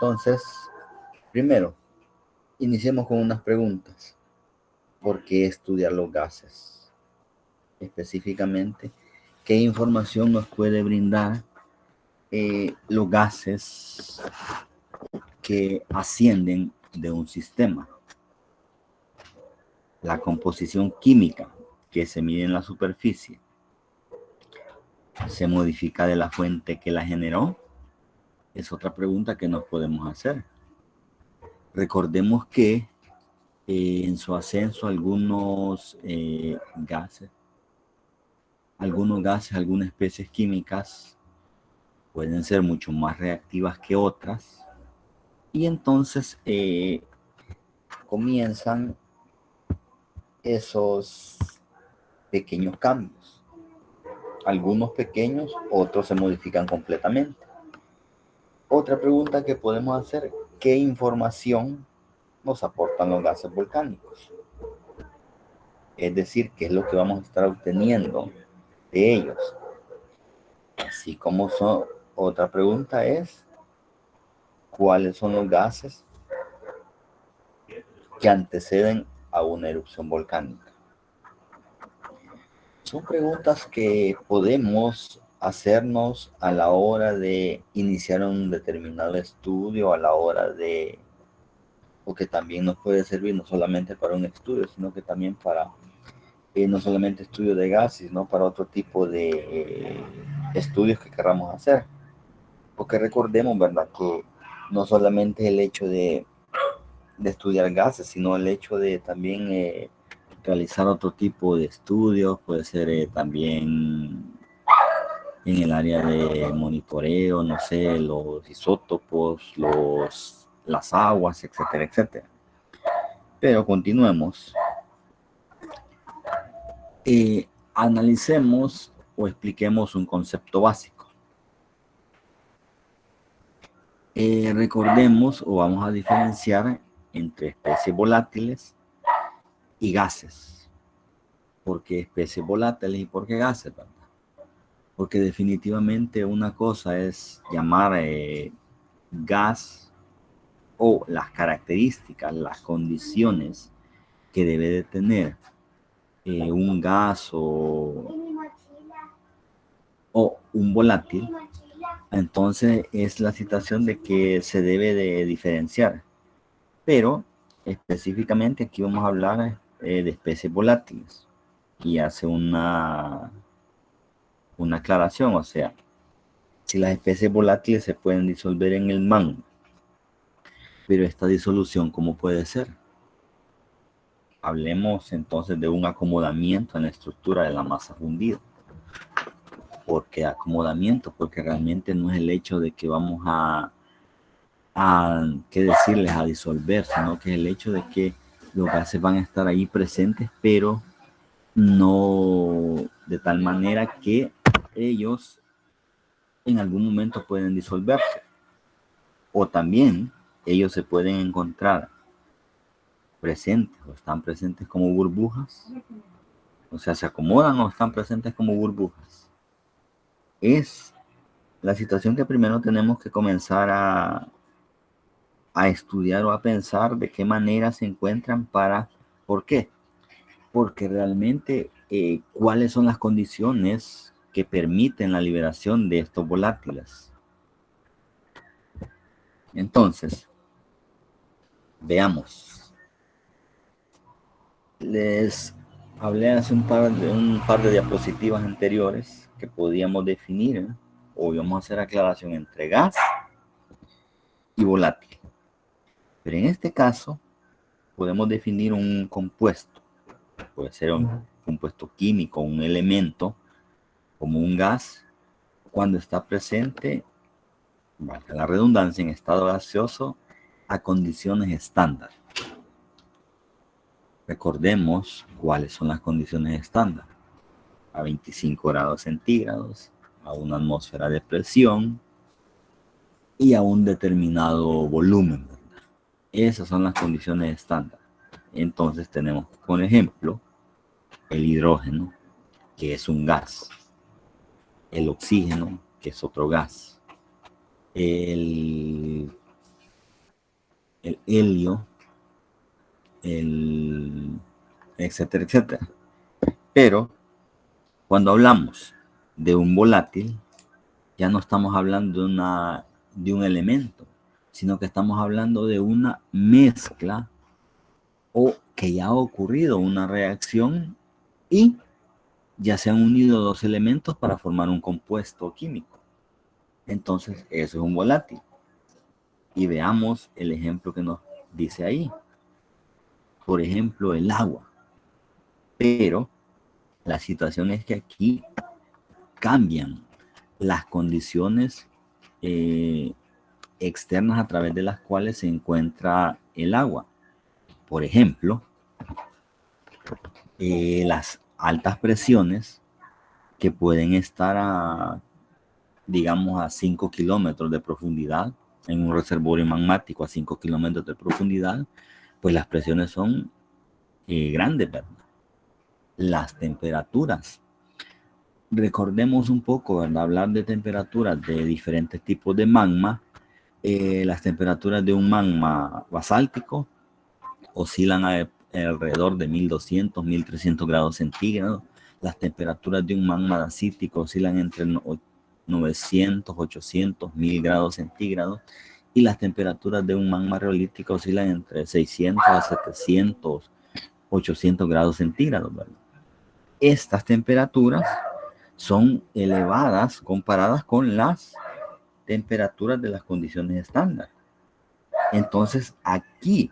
Entonces, primero, iniciemos con unas preguntas. ¿Por qué estudiar los gases? Específicamente, ¿qué información nos puede brindar los gases que ascienden de un sistema? La composición química que se mide en la superficie, ¿se modifica de la fuente que la generó? Es otra pregunta que nos podemos hacer. Recordemos que en su ascenso algunas especies químicas pueden ser mucho más reactivas que otras, y entonces comienzan esos pequeños cambios. Algunos pequeños, otros se modifican completamente. Otra pregunta que podemos hacer: ¿qué información nos aportan los gases volcánicos? Es decir, ¿qué es lo que vamos a estar obteniendo de ellos? Así como otra pregunta es: ¿cuáles son los gases que anteceden a una erupción volcánica? Son preguntas que podemos hacernos a la hora de iniciar un determinado estudio, o que también nos puede servir no solamente para un estudio, sino que también para, no solamente estudio de gases, sino para otro tipo de estudios que queramos hacer. Porque recordemos, ¿verdad?, que no solamente el hecho de estudiar gases, sino el hecho de también realizar otro tipo de estudios, puede ser también en el área de monitoreo, no sé, los isótopos, las aguas, etcétera, etcétera. Pero continuemos. Analicemos o expliquemos un concepto básico. Recordemos o vamos a diferenciar entre especies volátiles y gases. ¿Por qué especies volátiles y por qué gases, verdad? Porque definitivamente una cosa es llamar gas o las características, las condiciones que debe de tener un gas o un volátil. Entonces es la situación de que se debe de diferenciar. Pero específicamente aquí vamos a hablar de especies volátiles. Y hace una aclaración, o sea, si las especies volátiles se pueden disolver en el magma, pero esta disolución, ¿cómo puede ser? Hablemos entonces de un acomodamiento en la estructura de la masa fundida. ¿Por qué acomodamiento? Porque realmente no es el hecho de que vamos a qué decirles, a disolver, sino que es el hecho de que los gases van a estar ahí presentes, pero no de tal manera que ellos en algún momento pueden disolverse. O también ellos se pueden encontrar presentes o están presentes como burbujas. O sea, se acomodan o están presentes como burbujas. Es la situación que primero tenemos que comenzar a estudiar o a pensar de qué manera se encuentran ¿por qué? Porque realmente cuáles son las condiciones que permiten la liberación de estos volátiles. Entonces, veamos. Les hablé hace un par de diapositivas anteriores que podíamos definir, o íbamos a hacer aclaración entre gas y volátil. Pero en este caso, podemos definir un compuesto. Puede ser un compuesto químico, un elemento, como un gas, cuando está presente, valga la redundancia, en estado gaseoso a condiciones estándar. Recordemos cuáles son las condiciones estándar: a 25 grados centígrados, a una atmósfera de presión y a un determinado volumen, ¿verdad? Esas son las condiciones estándar. Entonces tenemos, por ejemplo, el hidrógeno, que es un gas; el oxígeno, que es otro gas; el el helio, el etcétera, etcétera. Pero cuando hablamos de un volátil, ya no estamos hablando de un elemento, sino que estamos hablando de una mezcla o que ya ha ocurrido una reacción y ya se han unido dos elementos para formar un compuesto químico. Entonces, eso es un volátil. Y veamos el ejemplo que nos dice ahí. Por ejemplo, el agua. Pero la situación es que aquí cambian las condiciones externas a través de las cuales se encuentra el agua. Por ejemplo, las altas presiones que pueden estar digamos, a 5 kilómetros de profundidad, en un reservorio magmático a 5 kilómetros de profundidad, pues las presiones son grandes, ¿verdad? Las temperaturas. Recordemos un poco, ¿verdad? Hablar de temperaturas de diferentes tipos de magma. Las temperaturas de un magma basáltico oscilan alrededor de 1200, 1300 grados centígrados. Las temperaturas de un magma dacítico oscilan entre 900, 800, 1000 grados centígrados. Y las temperaturas de un magma reolítico oscilan entre 600 a 700, 800 grados centígrados, ¿verdad? Estas temperaturas son elevadas comparadas con las temperaturas de las condiciones estándar. Entonces, aquí,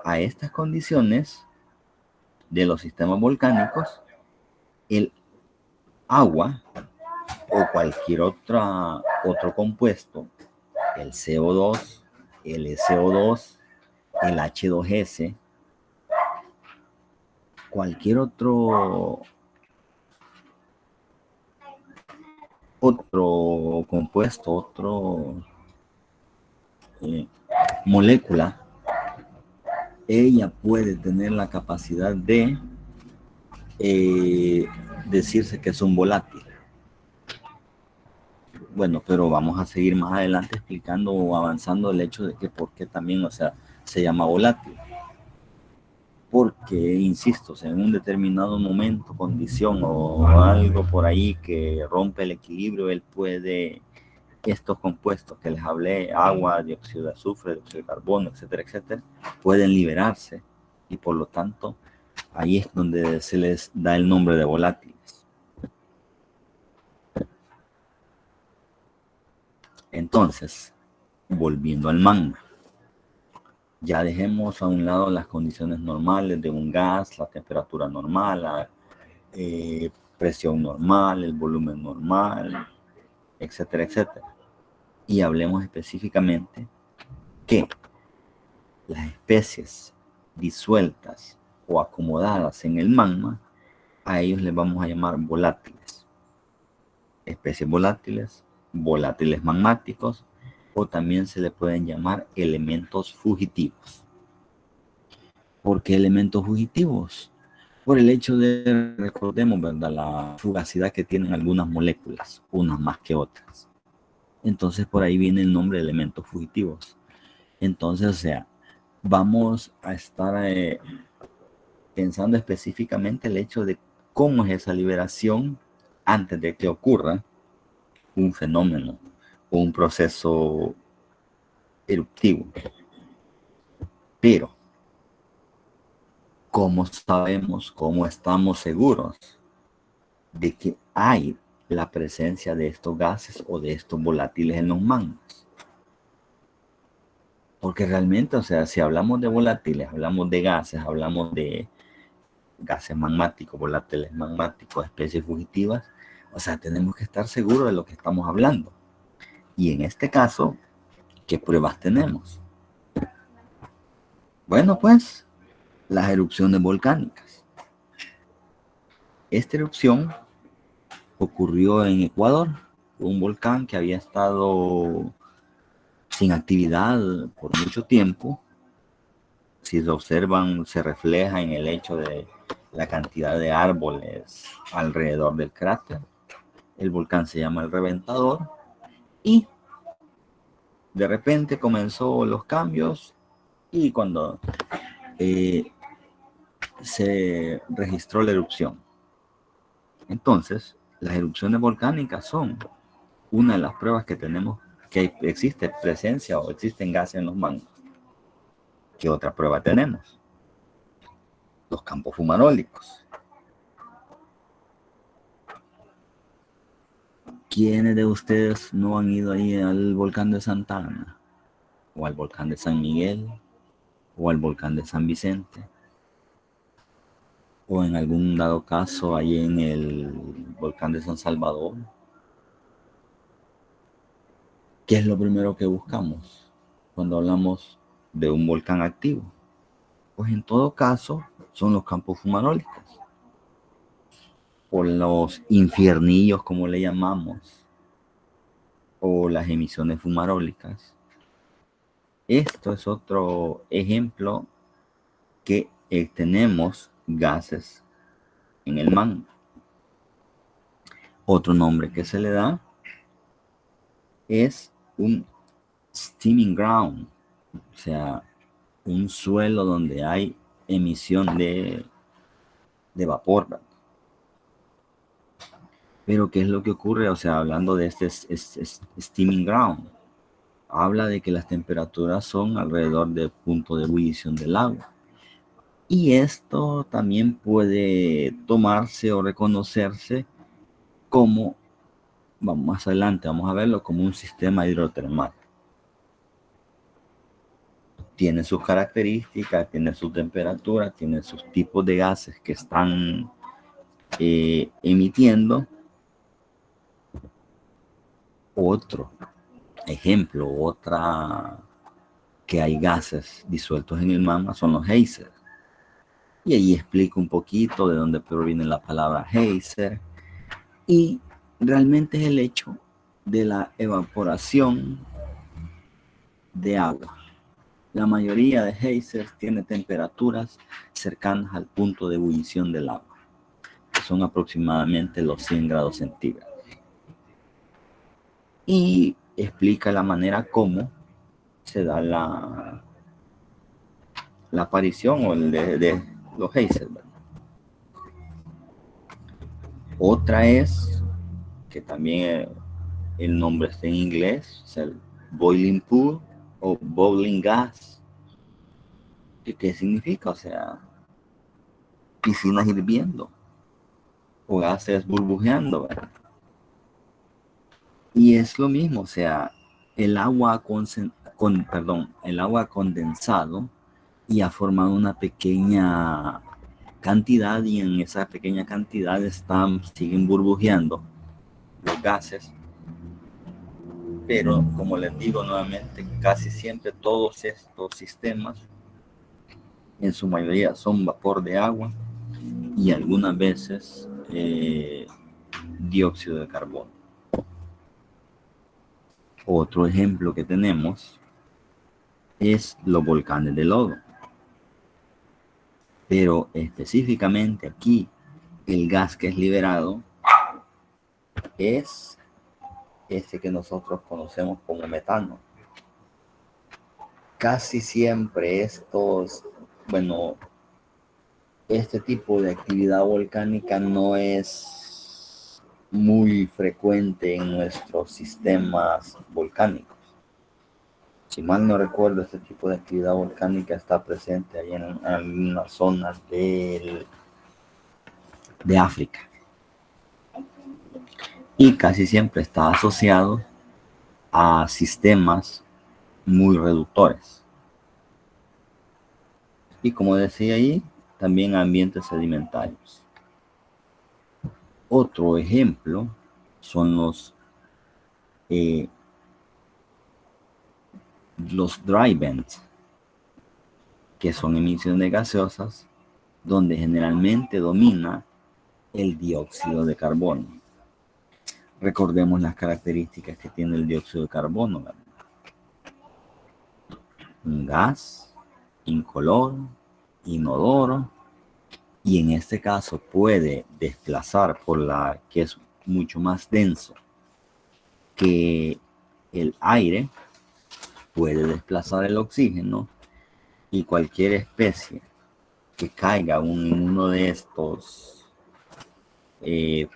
a estas condiciones de los sistemas volcánicos, el agua o cualquier otro compuesto, el CO2, el SO2, el H2S, cualquier otro compuesto, molécula, ella puede tener la capacidad de decirse que es un volátil. Bueno, pero vamos a seguir más adelante explicando o avanzando el hecho de que por qué también, o sea, se llama volátil. Porque, insisto, o sea, en un determinado momento, condición o algo por ahí que rompe el equilibrio, él puede, estos compuestos que les hablé, agua, dióxido de azufre, dióxido de carbono, etcétera, etcétera, pueden liberarse y por lo tanto ahí es donde se les da el nombre de volátiles. Entonces, volviendo al magma, ya dejemos a un lado las condiciones normales de un gas, la temperatura normal, la presión normal, el volumen normal, etcétera, etcétera. Y hablemos específicamente que las especies disueltas o acomodadas en el magma, a ellos les vamos a llamar volátiles. Especies volátiles, volátiles magmáticos, o también se le pueden llamar elementos fugitivos. ¿Por qué elementos fugitivos? Por el hecho de, recordemos, ¿verdad?, la fugacidad que tienen algunas moléculas, unas más que otras. Entonces por ahí viene el nombre de elementos fugitivos. Entonces, o sea, vamos a estar pensando específicamente el hecho de cómo es esa liberación antes de que ocurra un fenómeno o un proceso eruptivo. Pero, ¿cómo sabemos, cómo estamos seguros de que hay la presencia de estos gases o de estos volátiles en los magmas? Porque realmente, o sea, si hablamos de volátiles, hablamos de gases, hablamos de gases magmáticos, volátiles magmáticos, especies fugitivas, o sea, tenemos que estar seguros de lo que estamos hablando. Y en este caso, ¿qué pruebas tenemos? Bueno, pues, las erupciones volcánicas. Esta erupción ocurrió en Ecuador, un volcán que había estado sin actividad por mucho tiempo. Si lo observan, se refleja en el hecho de la cantidad de árboles alrededor del cráter. El volcán se llama el Reventador y de repente comenzó los cambios y cuando se registró la erupción. Entonces, las erupciones volcánicas son una de las pruebas que tenemos que existe presencia o existen gases en los mangos. ¿Qué otra prueba tenemos? Los campos fumarólicos. ¿Quiénes de ustedes no han ido ahí al volcán de Santa Ana? ¿O al volcán de San Miguel? ¿O al volcán de San Vicente? ¿O en algún dado caso ahí en el volcán de San Salvador? ¿Qué es lo primero que buscamos cuando hablamos de un volcán activo? Pues en todo caso son los campos fumarólicos, o los infiernillos como le llamamos, o las emisiones fumarólicas. Esto es otro ejemplo que tenemos gases en el mango. Otro nombre que se le da es un steaming ground, o sea, un suelo donde hay emisión de vapor, ¿verdad? Pero ¿qué es lo que ocurre? O sea, hablando de este steaming ground, habla de que las temperaturas son alrededor del punto de ebullición del agua. Y esto también puede tomarse o reconocerse como, vamos más adelante, vamos a verlo como un sistema hidrotermal. Tiene sus características, tiene su temperatura, tiene sus tipos de gases que están emitiendo. Otro ejemplo, otra que hay gases disueltos en el magma son los geysers. Y ahí explico un poquito de dónde proviene la palabra geyser. Y realmente es el hecho de la evaporación de agua. La mayoría de geysers tiene temperaturas cercanas al punto de ebullición del agua, que son aproximadamente los 100 grados centígrados. Y explica la manera como se da la aparición o de los geysers. Otra es, que también el nombre está en inglés, es el boiling pool o boiling gas. ¿Qué significa? O sea, piscinas hirviendo o gases burbujeando, ¿verdad? Y es lo mismo, o sea, el agua el agua condensado y ha formado una pequeña cantidad, y en esa pequeña cantidad siguen burbujeando los gases. Pero como les digo nuevamente, casi siempre todos estos sistemas en su mayoría son vapor de agua y algunas veces dióxido de carbono. Otro ejemplo que tenemos es los volcanes de lodo. Pero específicamente aquí, el gas que es liberado es este que nosotros conocemos como metano. Casi siempre este tipo de actividad volcánica no es muy frecuente en nuestros sistemas volcánicos. Si mal no recuerdo, este tipo de actividad volcánica está presente ahí en algunas zonas de África. Y casi siempre está asociado a sistemas muy reductores. Y como decía ahí, también ambientes sedimentarios. Otro ejemplo son los dry vents, que son emisiones gaseosas donde generalmente domina el dióxido de carbono. Recordemos las características que tiene el dióxido de carbono, ¿verdad? Un gas incoloro, inodoro, y en este caso puede desplazar que es mucho más denso que el aire, puede desplazar el oxígeno y cualquier especie que caiga en uno de estos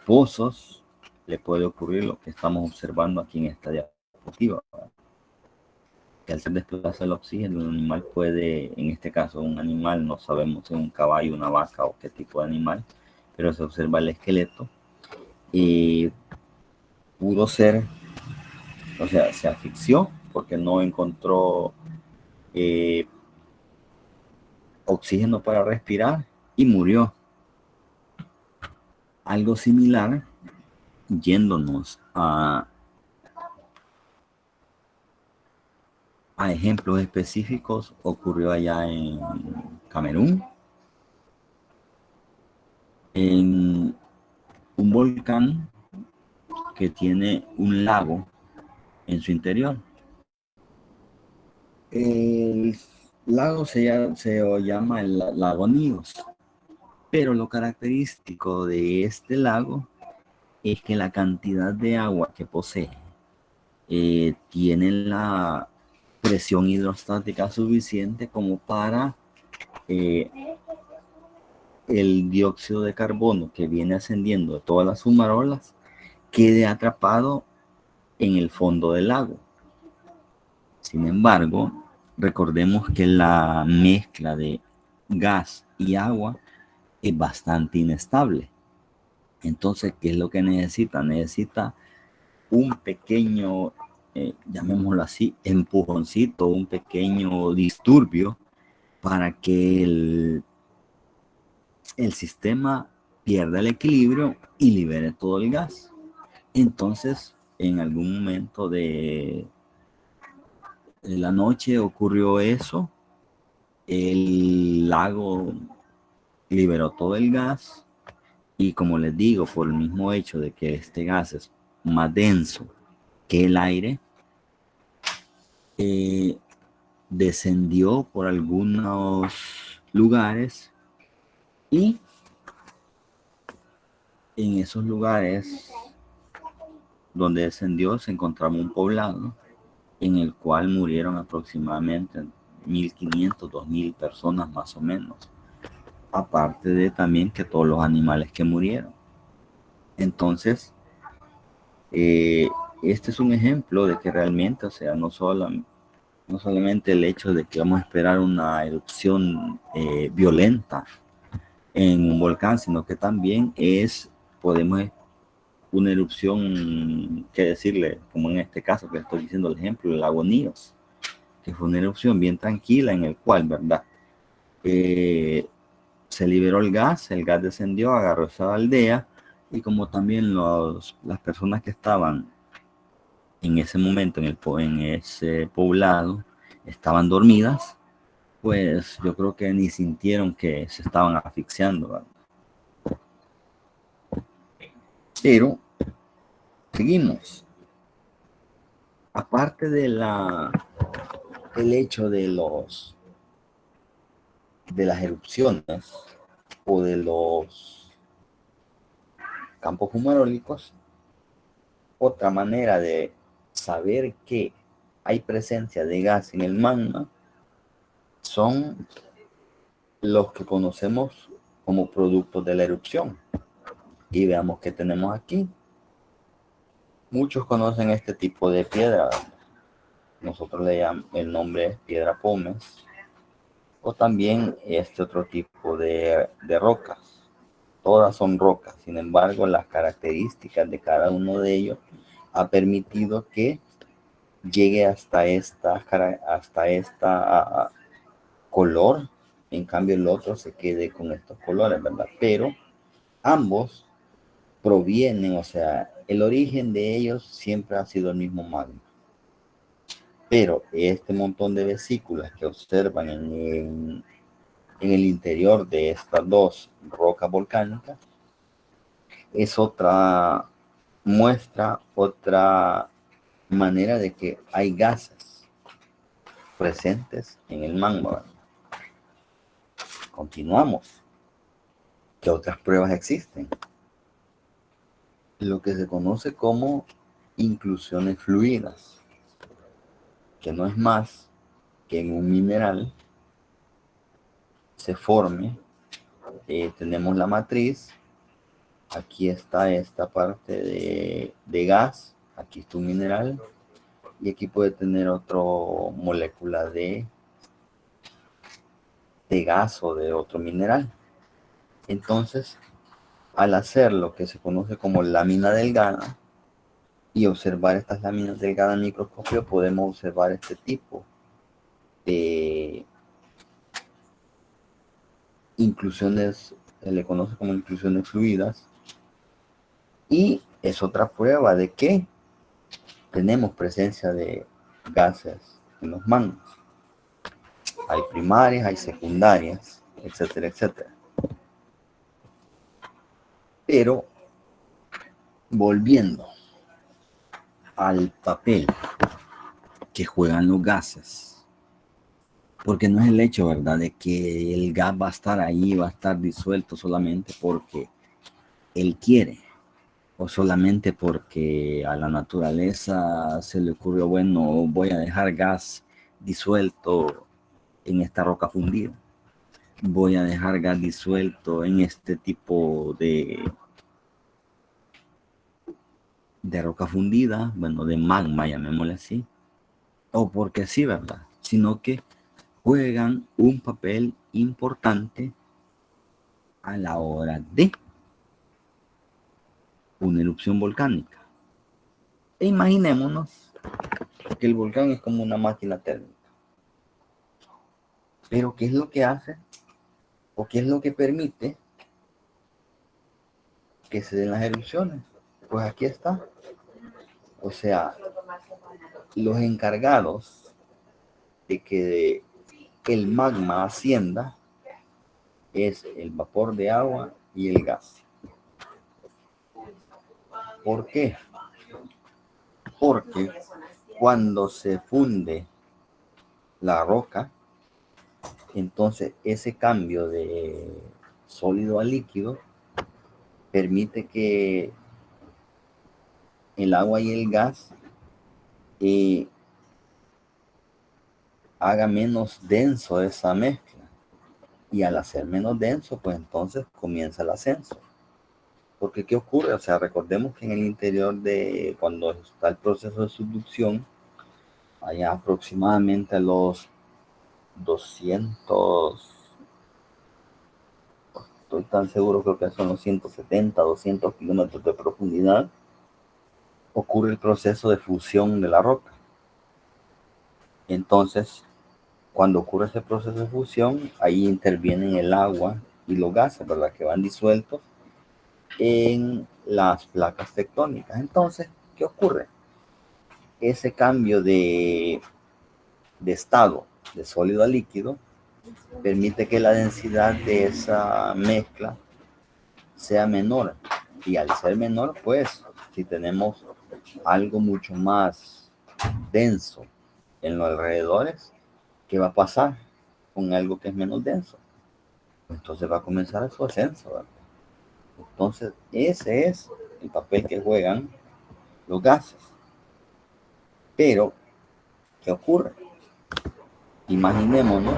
pozos, le puede ocurrir lo que estamos observando aquí en esta diapositiva, que al ser desplazado el oxígeno, el animal puede, en este caso un animal, no sabemos si es un caballo, una vaca o qué tipo de animal, pero se observa el esqueleto y pudo ser, o sea, se asfixió porque no encontró eh, oxígeno para respirar y murió. Algo similar, yéndonos a ejemplos específicos, ocurrió allá en Camerún, en un volcán que tiene un lago en su interior. El lago se llama el lago Níos, pero lo característico de este lago es que la cantidad de agua que posee tiene la presión hidrostática suficiente como para eh, el dióxido de carbono que viene ascendiendo de todas las fumarolas quede atrapado en el fondo del lago. Sin embargo, recordemos que la mezcla de gas y agua es bastante inestable. Entonces, ¿qué es lo que necesita? Necesita un pequeño, llamémoslo así, empujoncito, un pequeño disturbio para que el sistema pierda el equilibrio y libere todo el gas. Entonces, en algún momento de la noche ocurrió eso, el lago liberó todo el gas y como les digo, por el mismo hecho de que este gas es más denso que el aire, eh, descendió por algunos lugares y en esos lugares donde descendió se encontraba un poblado en el cual murieron aproximadamente 1.500, 2.000 personas más o menos. Aparte de también que todos los animales que murieron. Entonces, eh, este es un ejemplo de que realmente, o sea, no solamente el hecho de que vamos a esperar una erupción violenta en un volcán, sino que también podemos una erupción, que decirle, como en este caso que estoy diciendo el ejemplo, el lago Níos, que fue una erupción bien tranquila en el cual, ¿verdad? Se liberó el gas descendió, agarró esa aldea y como también las personas que estaban en ese momento en ese poblado estaban dormidas, pues yo creo que ni sintieron que se estaban asfixiando, ¿verdad? Pero seguimos. Aparte el hecho de las erupciones o de los campos fumarólicos, otra manera de saber que hay presencia de gas en el magma son los que conocemos como productos de la erupción. Y veamos qué tenemos aquí. Muchos conocen este tipo de piedra. Nosotros le llamamos, el nombre es piedra pómez. O también este otro tipo de rocas. Todas son rocas. Sin embargo, las características de cada uno de ellos ha permitido que llegue hasta esta color. En cambio, el otro se quede con estos colores, ¿verdad? Pero ambos provienen, o sea, el origen de ellos siempre ha sido el mismo magma. Pero este montón de vesículas que observan en el interior de estas dos rocas volcánicas es otra muestra, otra manera de que hay gases presentes en el magma. Continuamos. ¿Qué otras pruebas existen? Lo que se conoce como inclusiones fluidas, que no es más que en un mineral se forme. Tenemos la matriz. Aquí está esta parte de gas. Aquí está un mineral. Y aquí puede tener otra molécula de gas o de otro mineral. Entonces, al hacer lo que se conoce como lámina delgada y observar estas láminas delgadas en microscopio, podemos observar este tipo de inclusiones, se le conoce como inclusiones fluidas, y es otra prueba de que tenemos presencia de gases en los magmas. Hay primarias, hay secundarias, etcétera, etcétera. Pero volviendo al papel que juegan los gases, porque no es el hecho, ¿verdad?, de que el gas va a estar ahí, va a estar disuelto solamente porque él quiere, o solamente porque a la naturaleza se le ocurrió, bueno, voy a dejar gas disuelto en esta roca fundida, voy a dejar gas disuelto en este tipo de roca fundida, bueno, de magma, llamémosle así, o porque sí, ¿verdad?, sino que juegan un papel importante a la hora de una erupción volcánica. E imaginémonos que el volcán es como una máquina térmica. Pero ¿qué es lo que hace? ¿O qué es lo que permite que se den las erupciones? Pues aquí está. O sea, los encargados de que el magma ascienda es el vapor de agua y el gas. ¿Por qué? Porque cuando se funde la roca, entonces ese cambio de sólido a líquido permite que el agua y el gas haga menos denso esa mezcla. Y al hacer menos denso, pues entonces comienza el ascenso. Porque ¿qué ocurre? O sea, recordemos que en el interior de cuando está el proceso de subducción, allá aproximadamente a los 200, estoy tan seguro, creo que son los 170, 200 kilómetros de profundidad, ocurre el proceso de fusión de la roca. Entonces, cuando ocurre ese proceso de fusión, ahí intervienen el agua y los gases, ¿verdad?, que van disueltos en las placas tectónicas. Entonces, ¿qué ocurre? Ese cambio de estado de sólido a líquido permite que la densidad de esa mezcla sea menor. Y al ser menor, pues, si tenemos algo mucho más denso en los alrededores, ¿qué va a pasar con algo que es menos denso? Entonces va a comenzar su ascenso, ¿verdad? Entonces, ese es el papel que juegan los gases. Pero, ¿qué ocurre? Imaginémonos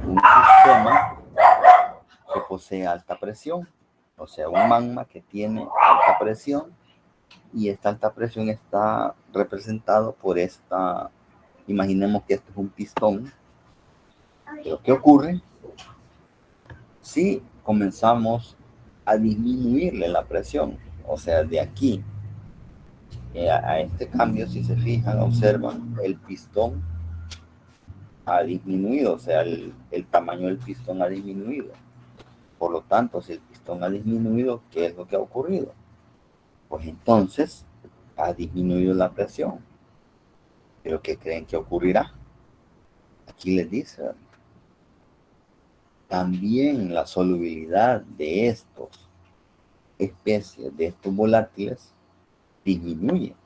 un sistema que posee alta presión, o sea, un magma que tiene alta presión, y esta alta presión está representado por esta, imaginemos que esto es un pistón. Pero ¿qué ocurre si comenzamos a disminuirle la presión? O sea, de aquí a este cambio, si se fijan, observan, el pistón ha disminuido, o sea, el tamaño del pistón ha disminuido. Por lo tanto, si el pistón ha disminuido, ¿qué es lo que ha ocurrido? Pues entonces ha disminuido la presión. ¿Pero qué creen que ocurrirá? Aquí les dice, también la solubilidad de estos especies, de estos volátiles, disminuye.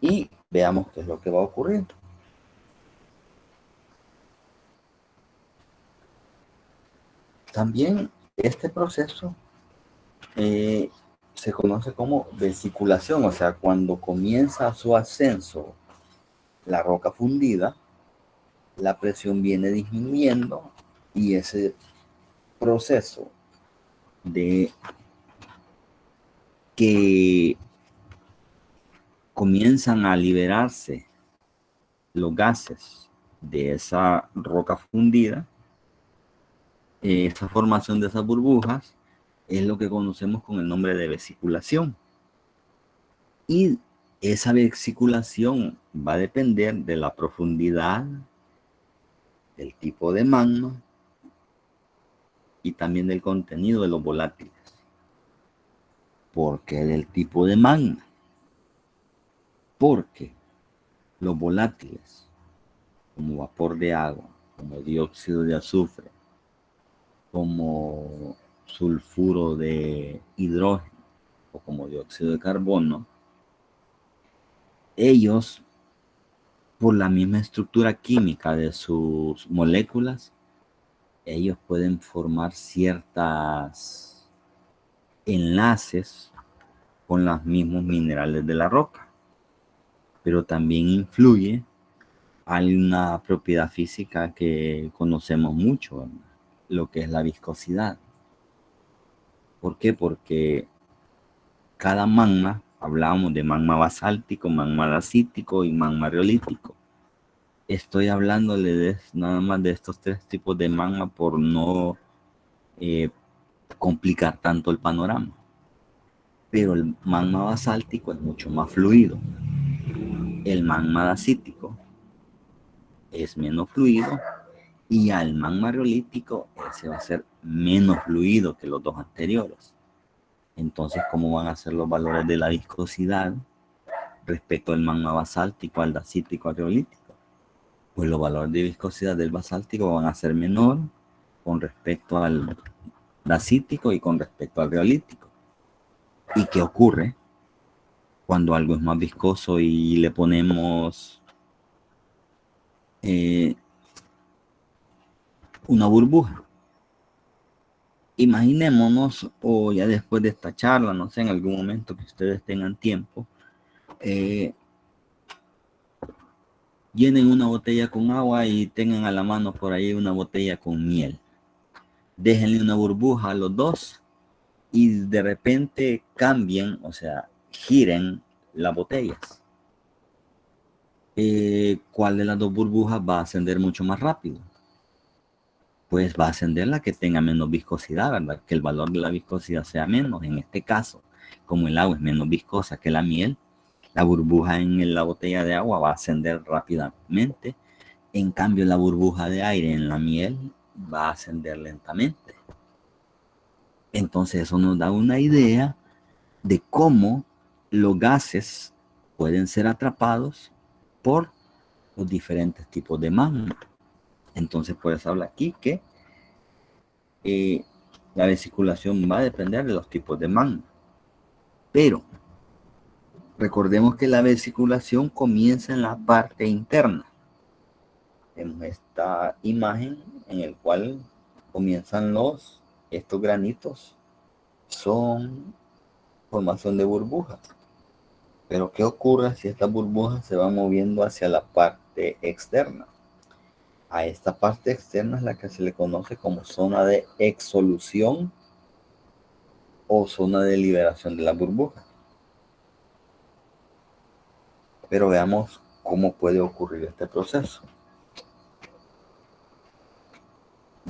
Y veamos qué es lo que va a ocurrir. También este proceso se conoce como vesiculación, o sea, cuando comienza su ascenso la roca fundida, la presión viene disminuyendo y ese proceso de que comienzan a liberarse los gases de esa roca fundida, esa formación de esas burbujas es lo que conocemos con el nombre de vesiculación. Y esa vesiculación va a depender de la profundidad, del tipo de magma y también del contenido de los volátiles. ¿Por qué del tipo de magma? Porque los volátiles, como vapor de agua, como dióxido de azufre, como sulfuro de hidrógeno o como dióxido de carbono, ellos, por la misma estructura química de sus moléculas, ellos pueden formar ciertos enlaces con los mismos minerales de la roca, pero también influye a una propiedad física que conocemos mucho, ¿verdad? Lo que es la viscosidad. ¿Por qué? Porque cada magma, hablábamos de magma basáltico, magma dacítico y magma riolítico. Estoy hablándole nada más de estos tres tipos de magma por no complicar tanto el panorama. Pero el magma basáltico es mucho más fluido. El magma dacítico es menos fluido y al magma riolítico ese va a ser menos fluido que los dos anteriores. Entonces, ¿cómo van a ser los valores de la viscosidad respecto al magma basáltico, al dacítico, al riolítico? Pues los valores de viscosidad del basáltico van a ser menor con respecto al dacítico y con respecto al riolítico. ¿Y qué ocurre cuando algo es más viscoso y le ponemos una burbuja? Imaginémonos, o ya después de esta charla, no sé, en algún momento que ustedes tengan tiempo, llenen una botella con agua y tengan a la mano por ahí una botella con miel. Déjenle una burbuja a los dos y de repente cambien, o sea, giren las botellas. ¿Cuál de las dos burbujas va a ascender mucho más rápido? Pues va a ascender la que tenga menos viscosidad, ¿verdad? Que el valor de la viscosidad sea menos. En este caso, como el agua es menos viscosa que la miel, la burbuja en la botella de agua va a ascender rápidamente. En cambio, la burbuja de aire en la miel va a ascender lentamente. Entonces, eso nos da una idea de cómo los gases pueden ser atrapados por los diferentes tipos de magma. Entonces, por eso habla aquí que la vesiculación va a depender de los tipos de magma. Pero recordemos que la vesiculación comienza en la parte interna. Tenemos esta imagen en la cual comienzan estos granitos. Son formación de burbujas. Pero ¿qué ocurre si estas burbujas se van moviendo hacia la parte externa? A esta parte externa es la que se le conoce como zona de exsolución o zona de liberación de la burbuja. Pero veamos cómo puede ocurrir este proceso.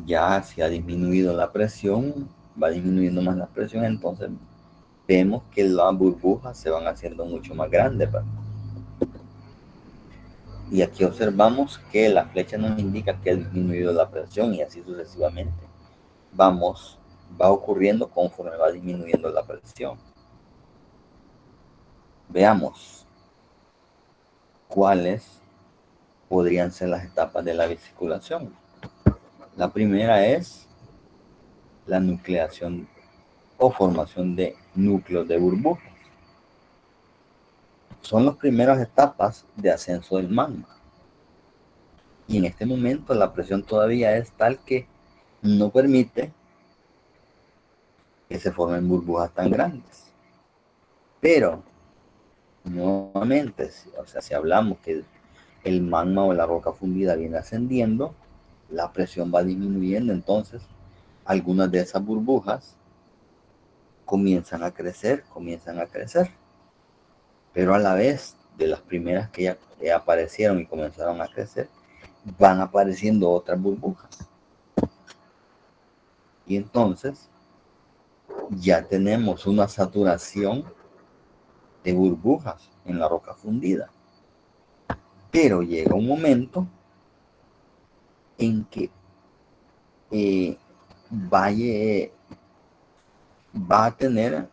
Ya si ha disminuido la presión, va disminuyendo más la presión, entonces vemos que las burbujas se van haciendo mucho más grandes, ¿verdad? Y aquí observamos que la flecha nos indica que ha disminuido la presión y así sucesivamente. Va ocurriendo conforme va disminuyendo la presión. Veamos cuáles podrían ser las etapas de la vesiculación. La primera es la nucleación o formación de núcleos de burbujas. Son las primeras etapas de ascenso del magma. Y en este momento la presión todavía es tal que no permite que se formen burbujas tan grandes. Pero, nuevamente, o sea, si hablamos que el magma o la roca fundida viene ascendiendo, la presión va disminuyendo, entonces algunas de esas burbujas comienzan a crecer, pero a la vez de las primeras que ya aparecieron y comenzaron a crecer, van apareciendo otras burbujas. Y entonces ya tenemos una saturación de burbujas en la roca fundida. Pero llega un momento en que va a tener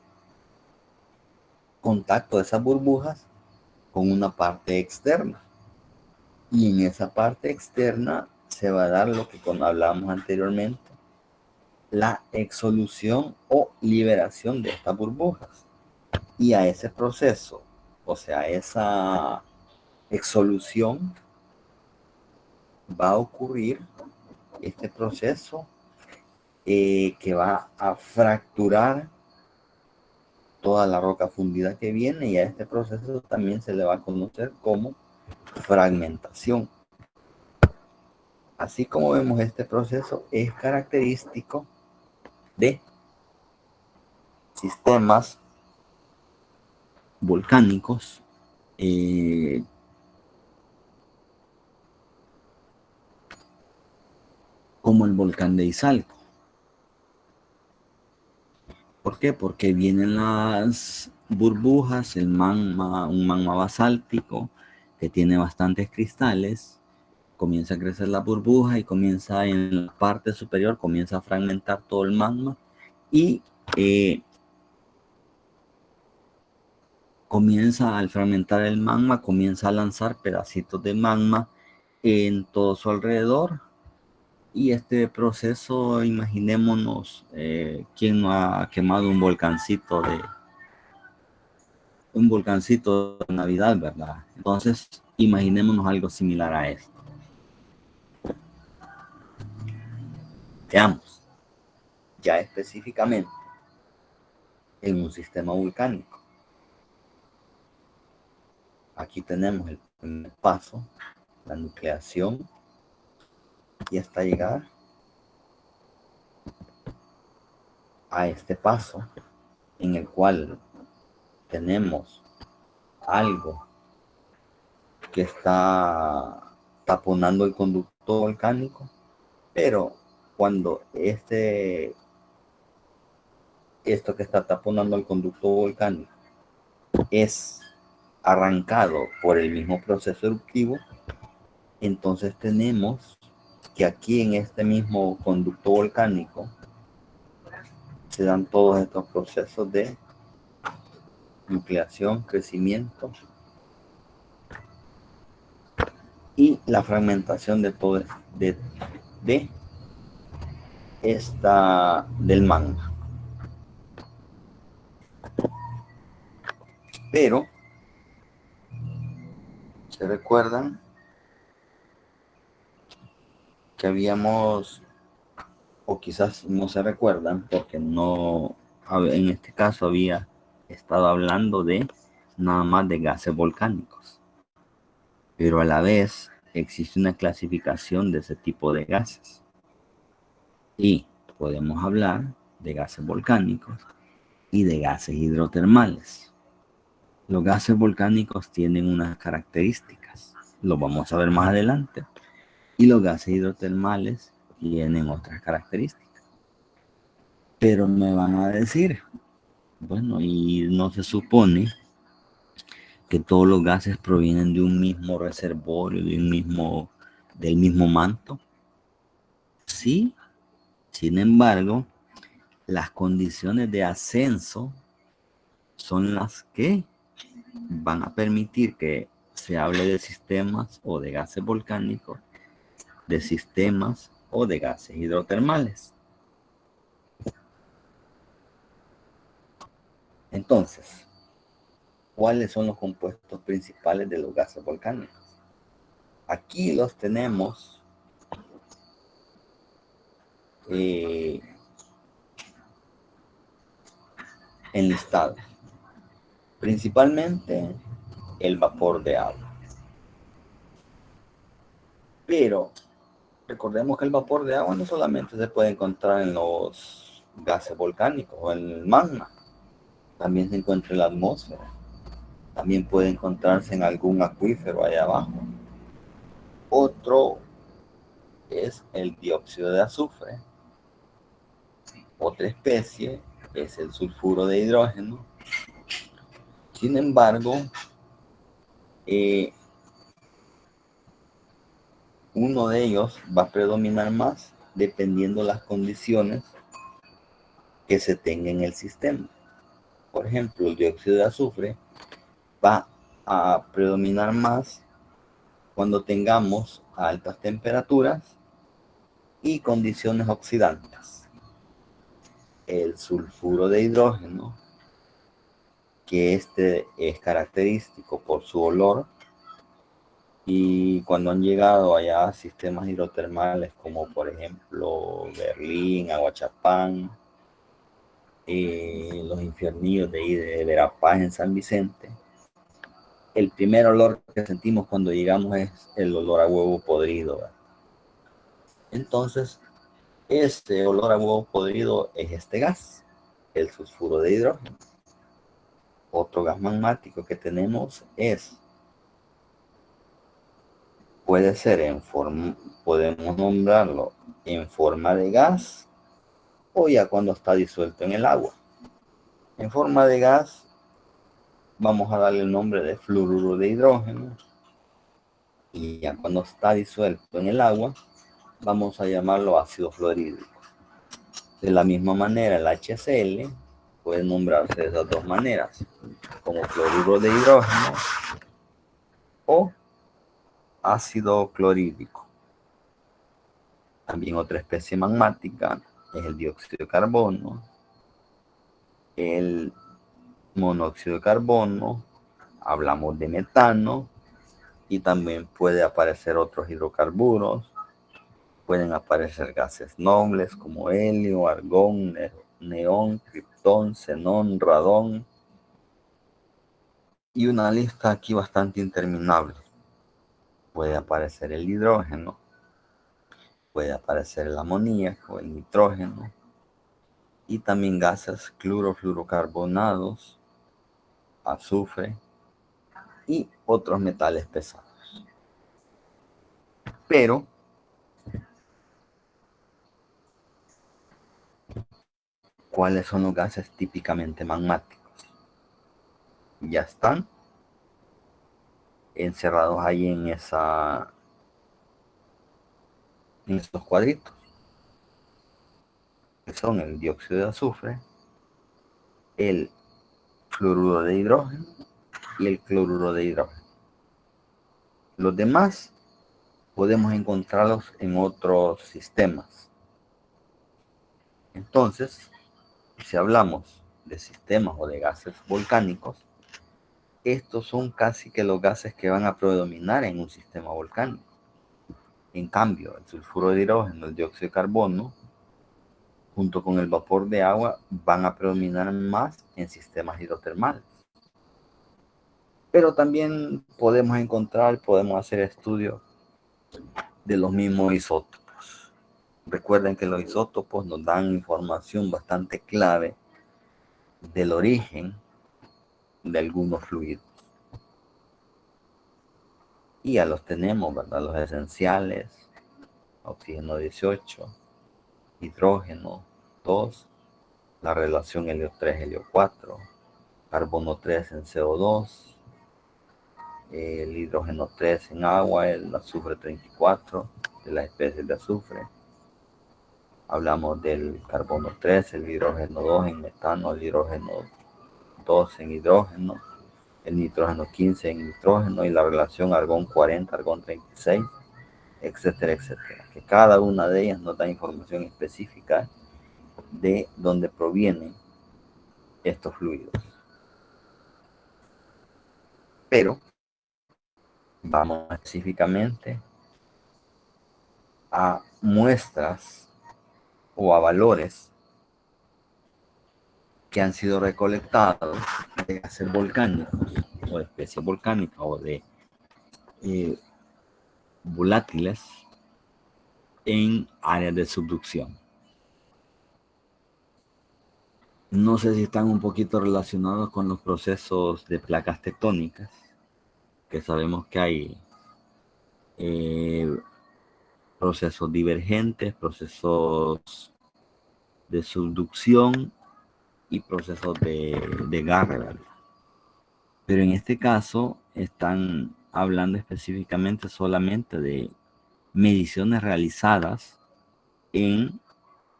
contacto de esas burbujas con una parte externa. Y en esa parte externa se va a dar lo que hablábamos anteriormente, la exsolución o liberación de estas burbujas. Y a ese proceso, o sea, esa exsolución, va a ocurrir este proceso que va a fracturar toda la roca fundida que viene, y a este proceso también se le va a conocer como fragmentación. Así como vemos, este proceso es característico de sistemas volcánicos como el volcán de Izalco. ¿Por qué? Porque vienen las burbujas, el magma, un magma basáltico que tiene bastantes cristales, comienza a crecer la burbuja y comienza en la parte superior, comienza a fragmentar todo el magma y comienza al fragmentar el magma, comienza a lanzar pedacitos de magma en todo su alrededor. Y este proceso, imaginémonos, quién no ha quemado un volcancito de Navidad, ¿verdad? Entonces, imaginémonos algo similar a esto. Veamos, ya específicamente en un sistema volcánico. Aquí tenemos el primer paso, la nucleación, y hasta llegar a este paso en el cual tenemos algo que está taponando el conducto volcánico, pero cuando esto que está taponando el conducto volcánico es arrancado por el mismo proceso eruptivo, entonces tenemos que aquí en este mismo conducto volcánico se dan todos estos procesos de nucleación, crecimiento y la fragmentación de todo del magma. Pero se recuerdan que habíamos, o quizás no se recuerdan porque no, en este caso había estado hablando de nada más de gases volcánicos, pero a la vez existe una clasificación de ese tipo de gases y podemos hablar de gases volcánicos y de gases hidrotermales. Los gases volcánicos tienen unas características, lo vamos a ver más adelante, y los gases hidrotermales tienen otras características. Pero me van a decir, bueno, y no se supone que todos los gases provienen de un mismo reservorio, del mismo manto. Sí, sin embargo, las condiciones de ascenso son las que van a permitir que se hable de sistemas o de gases volcánicos, de sistemas o de gases hidrotermales. Entonces, ¿cuáles son los compuestos principales de los gases volcánicos? Aquí los tenemos enlistados. Principalmente el vapor de agua. Pero recordemos que el vapor de agua no solamente se puede encontrar en los gases volcánicos o en el magma, también se encuentra en la atmósfera, también puede encontrarse en algún acuífero allá abajo. Otro es el dióxido de azufre. Otra especie es el sulfuro de hidrógeno. Sin embargo, uno de ellos va a predominar más dependiendo las condiciones que se tenga en el sistema. Por ejemplo, el dióxido de azufre va a predominar más cuando tengamos altas temperaturas y condiciones oxidantes. El sulfuro de hidrógeno, que este es característico por su olor, y cuando han llegado allá a sistemas hidrotermales como por ejemplo Berlín, Aguachapán, los infiernillos de Verapaz en San Vicente, el primer olor que sentimos cuando llegamos es el olor a huevo podrido, ¿verdad? Entonces, este olor a huevo podrido es este gas, el sulfuro de hidrógeno. Otro gas magmático que tenemos puede ser podemos nombrarlo en forma de gas o ya cuando está disuelto en el agua. En forma de gas vamos a darle el nombre de fluoruro de hidrógeno, y ya cuando está disuelto en el agua vamos a llamarlo ácido fluorhídrico. De la misma manera, el HCl puede nombrarse de esas dos maneras, como fluoruro de hidrógeno o ácido clorhídrico. También otra especie magmática es el dióxido de carbono, el monóxido de carbono, hablamos de metano, y también puede aparecer otros hidrocarburos. Pueden aparecer gases nobles como helio, argón, neón, criptón, xenón, radón, y una lista aquí bastante interminable. Puede aparecer el hidrógeno, puede aparecer el amoníaco, el nitrógeno, y también gases clorofluorocarbonados, azufre y otros metales pesados. Pero ¿cuáles son los gases típicamente magmáticos? Ya están encerrados ahí en estos cuadritos, que son el dióxido de azufre, el fluoruro de hidrógeno y el cloruro de hidrógeno. Los demás podemos encontrarlos en otros sistemas. Entonces, si hablamos de sistemas o de gases volcánicos, estos son casi que los gases que van a predominar en un sistema volcánico. En cambio, el sulfuro de hidrógeno, el dióxido de carbono, junto con el vapor de agua, van a predominar más en sistemas hidrotermales. Pero también podemos hacer estudios de los mismos isótopos. Recuerden que los isótopos nos dan información bastante clave del origen de algunos fluidos. Y ya los tenemos, ¿verdad? Los esenciales: oxígeno 18, hidrógeno 2, la relación helio 3, helio 4, carbono 3 en CO2, el hidrógeno 3 en agua, el azufre 34 de las especies de azufre. Hablamos del carbono 3, el hidrógeno 2 en metano, el hidrógeno 2 en hidrógeno, el nitrógeno 15 en nitrógeno, y la relación argón 40, argón 36, etcétera, etcétera. Que cada una de ellas nos da información específica de dónde provienen estos fluidos. Pero vamos específicamente a muestras o a valores que han sido recolectados de gases volcánicos o de especies volcánicas o de volátiles en áreas de subducción. No sé si están un poquito relacionados con los procesos de placas tectónicas, que sabemos que hay procesos divergentes, procesos de subducción y procesos de agarre, ¿verdad? Pero en este caso están hablando específicamente solamente de mediciones realizadas en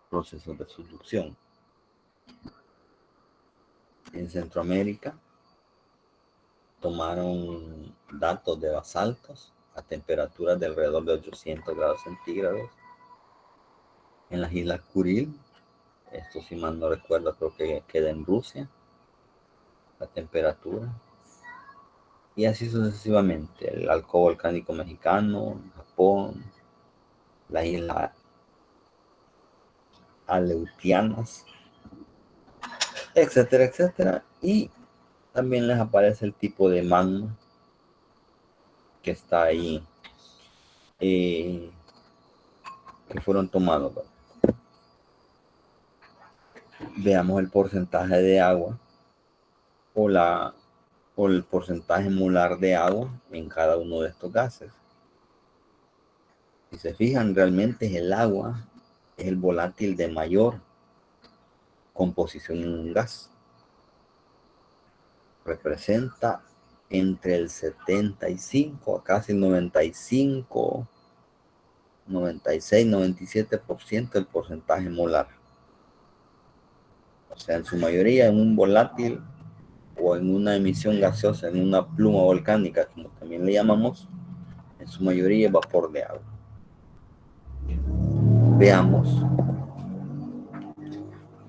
procesos de subducción. En Centroamérica tomaron datos de basaltos a temperaturas de alrededor de 800 grados centígrados. En las Islas Kuril, esto si mal no recuerdo, creo que queda en Rusia, la temperatura. Y así sucesivamente, el arco volcánico mexicano, Japón, las islas Aleutianas, etcétera, etcétera. Y también les aparece el tipo de magma que está ahí, que fueron tomados. Veamos el porcentaje de agua o el porcentaje molar de agua en cada uno de estos gases. Si se fijan, realmente el agua es el volátil de mayor composición en un gas. Representa entre el 75 a casi 95, 96, 97% del porcentaje molar. O sea, en su mayoría en un volátil o en una emisión gaseosa, en una pluma volcánica, como también le llamamos, en su mayoría es vapor de agua. Veamos,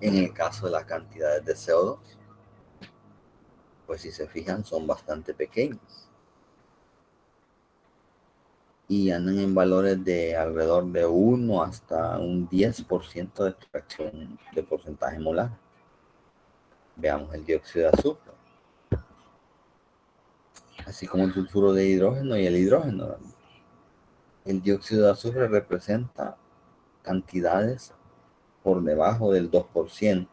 en el caso de las cantidades de CO2, pues si se fijan son bastante pequeñas y andan en valores de alrededor de 1 hasta un 10% de extracción de porcentaje molar. Veamos el dióxido de azufre, así como el sulfuro de hidrógeno y el hidrógeno. El dióxido de azufre representa cantidades por debajo del 2%.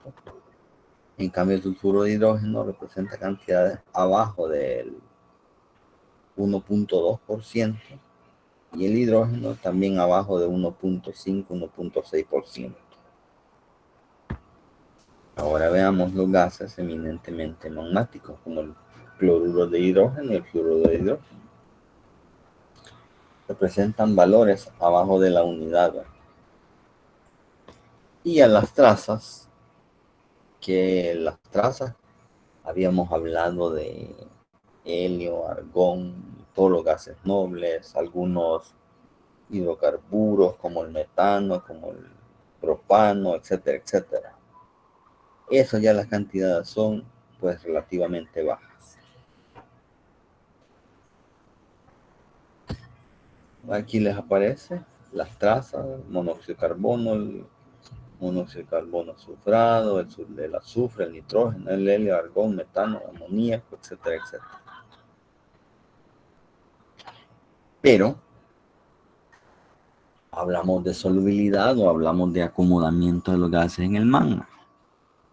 En cambio, el sulfuro de hidrógeno representa cantidades abajo del 1.2% y el hidrógeno también abajo de 1.5, 1.6%. Ahora veamos los gases eminentemente magmáticos, como el cloruro de hidrógeno y el fluoruro de hidrógeno. Representan valores abajo de la unidad. Y a las trazas, habíamos hablado de helio, argón, todos los gases nobles, algunos hidrocarburos como el metano, como el propano, etcétera, etcétera. Eso ya las cantidades son pues relativamente bajas. Aquí les aparece las trazas, monóxido de carbono azufrado, el azufre, el nitrógeno, el helio, argón, metano, amoníaco, etcétera, etcétera. Pero hablamos de solubilidad o hablamos de acomodamiento de los gases en el magma.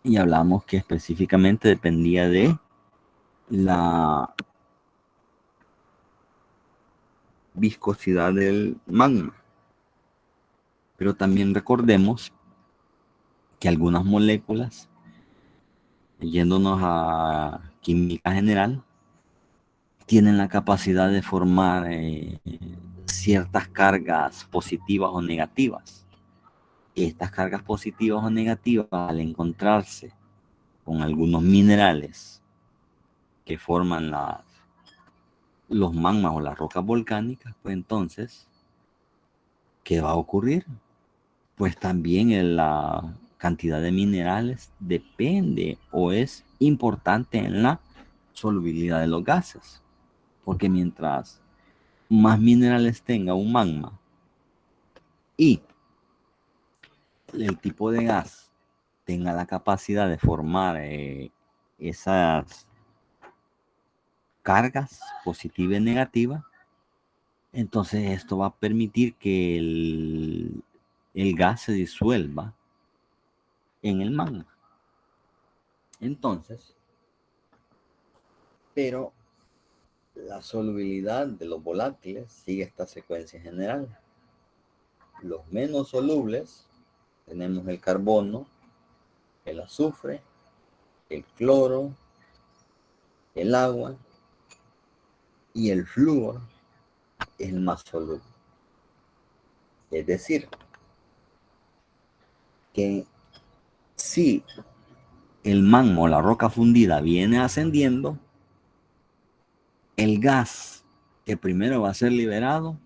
Y hablamos que específicamente dependía de la viscosidad del magma. Pero también recordemos que algunas moléculas, yéndonos a química general, tienen la capacidad de formar ciertas cargas positivas o negativas. Estas cargas positivas o negativas, al encontrarse con algunos minerales que forman los magmas o las rocas volcánicas, pues entonces, ¿qué va a ocurrir? Pues también en la cantidad de minerales depende o es importante en la solubilidad de los gases. Porque mientras más minerales tenga un magma y el tipo de gas tenga la capacidad de formar esas cargas positiva y negativa, Entonces esto va a permitir que el gas se disuelva en el magma. Entonces, pero la solubilidad de los volátiles sigue esta secuencia general. Los menos solubles tenemos el carbono, el azufre, el cloro, el agua y el flúor es el más soluble. Es decir, que si el magma o la roca fundida viene ascendiendo, el gas que primero va a ser liberado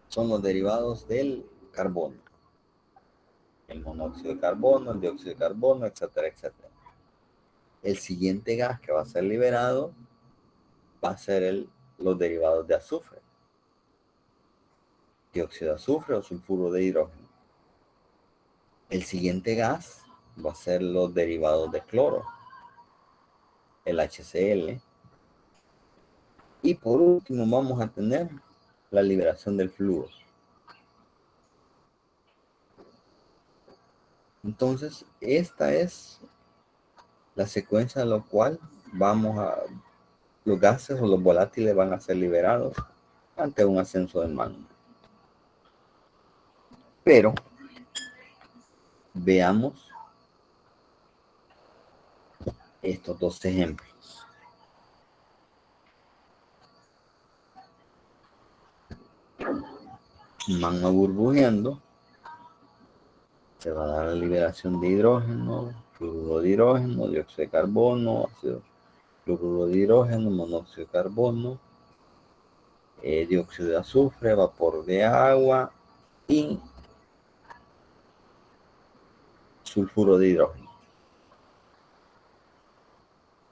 son los derivados del carbono. El monóxido de carbono, el dióxido de carbono, etcétera, etcétera. El siguiente gas que va a ser liberado va a ser los derivados de azufre, dióxido de azufre o sulfuro de hidrógeno. El siguiente gas va a ser los derivados de cloro, el HCl. Y por último vamos a tener la liberación del flúor. Entonces, esta es la secuencia en la cual los gases o los volátiles van a ser liberados ante un ascenso del magma. Pero veamos estos dos ejemplos. Magma burbujeando, se va a dar la liberación de hidrógeno, fluoruro de hidrógeno, dióxido de carbono, ácido fluoruro de hidrógeno, monóxido de carbono, dióxido de azufre, vapor de agua y sulfuro de hidrógeno.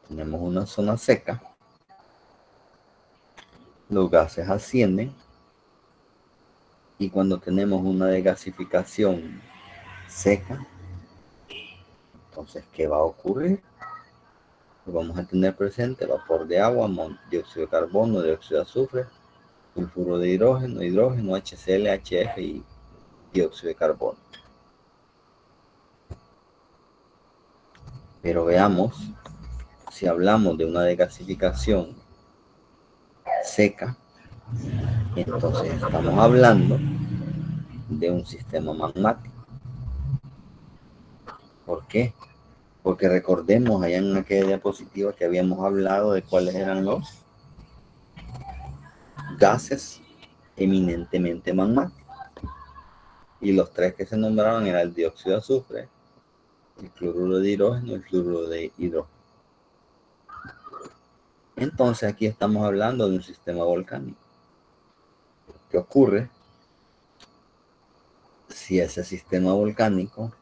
Tenemos una zona seca, los gases ascienden y cuando tenemos una desgasificación seca, entonces, ¿qué va a ocurrir? Pues vamos a tener presente vapor de agua, dióxido de carbono, dióxido de azufre, sulfuro de hidrógeno, hidrógeno, HCl, HF y dióxido de carbono. Pero veamos, si hablamos de una desgasificación seca, entonces estamos hablando de un sistema magmático. ¿Por qué? Porque recordemos allá en aquella diapositiva que habíamos hablado de cuáles eran los gases eminentemente magmáticos. Y los tres que se nombraban eran el dióxido de azufre, el cloruro de hidrógeno y el fluoruro de hidrógeno. Entonces aquí estamos hablando de un sistema volcánico. ¿Qué ocurre si ese sistema volcánico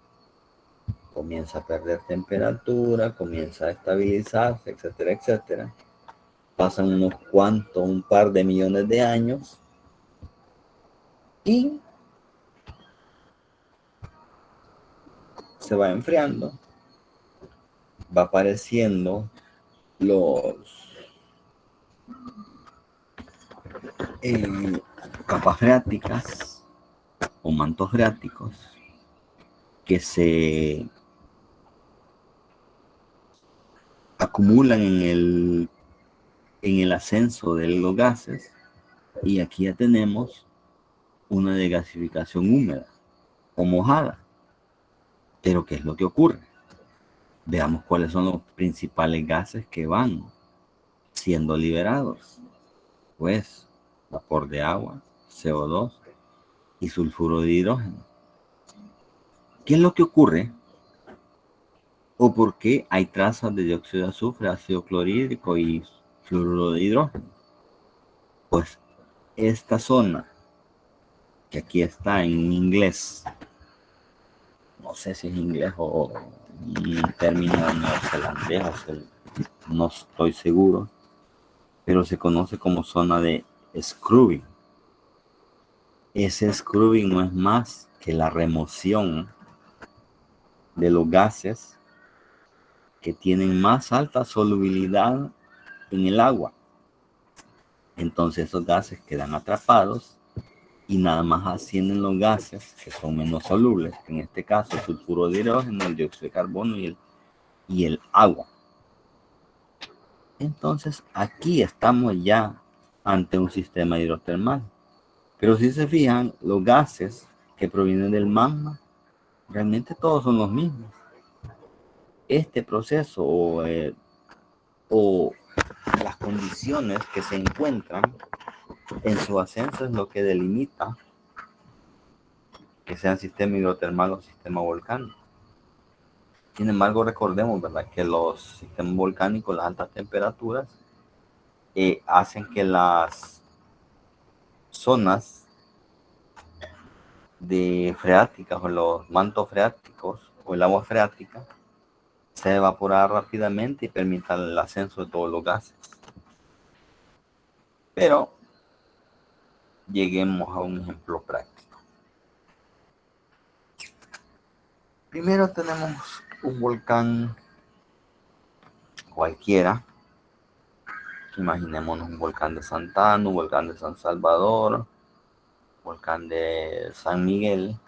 comienza a perder temperatura, comienza a estabilizarse, etcétera, etcétera? Pasan un par de millones de años y se va enfriando, va apareciendo capas freáticas o mantos freáticos que se acumulan en el ascenso de los gases, y aquí ya tenemos una desgasificación húmeda o mojada. Pero ¿qué es lo que ocurre? Veamos cuáles son los principales gases que van siendo liberados. Pues vapor de agua, CO2 y sulfuro de hidrógeno. ¿Qué es lo que ocurre? ¿O por qué hay trazas de dióxido de azufre, ácido clorhídrico y fluoruro de hidrógeno? Pues esta zona, que aquí está en inglés, no sé si es inglés o un término neozelandés, no estoy seguro, pero se conoce como zona de scrubbing. Ese scrubbing no es más que la remoción de los gases que tienen más alta solubilidad en el agua. Entonces esos gases quedan atrapados y nada más ascienden los gases que son menos solubles, en este caso el sulfuro de hidrógeno, el dióxido de carbono y el agua. Entonces aquí estamos ya ante un sistema hidrotermal. Pero si se fijan, los gases que provienen del magma, realmente todos son los mismos. Este proceso o las condiciones que se encuentran en su ascenso es lo que delimita que sea sistema hidrotermal o sistema volcánico. Sin embargo, recordemos, ¿verdad?, que los sistemas volcánicos, las altas temperaturas, hacen que las zonas de freáticas o los mantos freáticos o el agua freática se evapora rápidamente y permita el ascenso de todos los gases. Pero lleguemos a un ejemplo práctico. Primero tenemos un volcán cualquiera. Imaginémonos un volcán de Santa Ana, un volcán de San Salvador, volcán de San Miguel.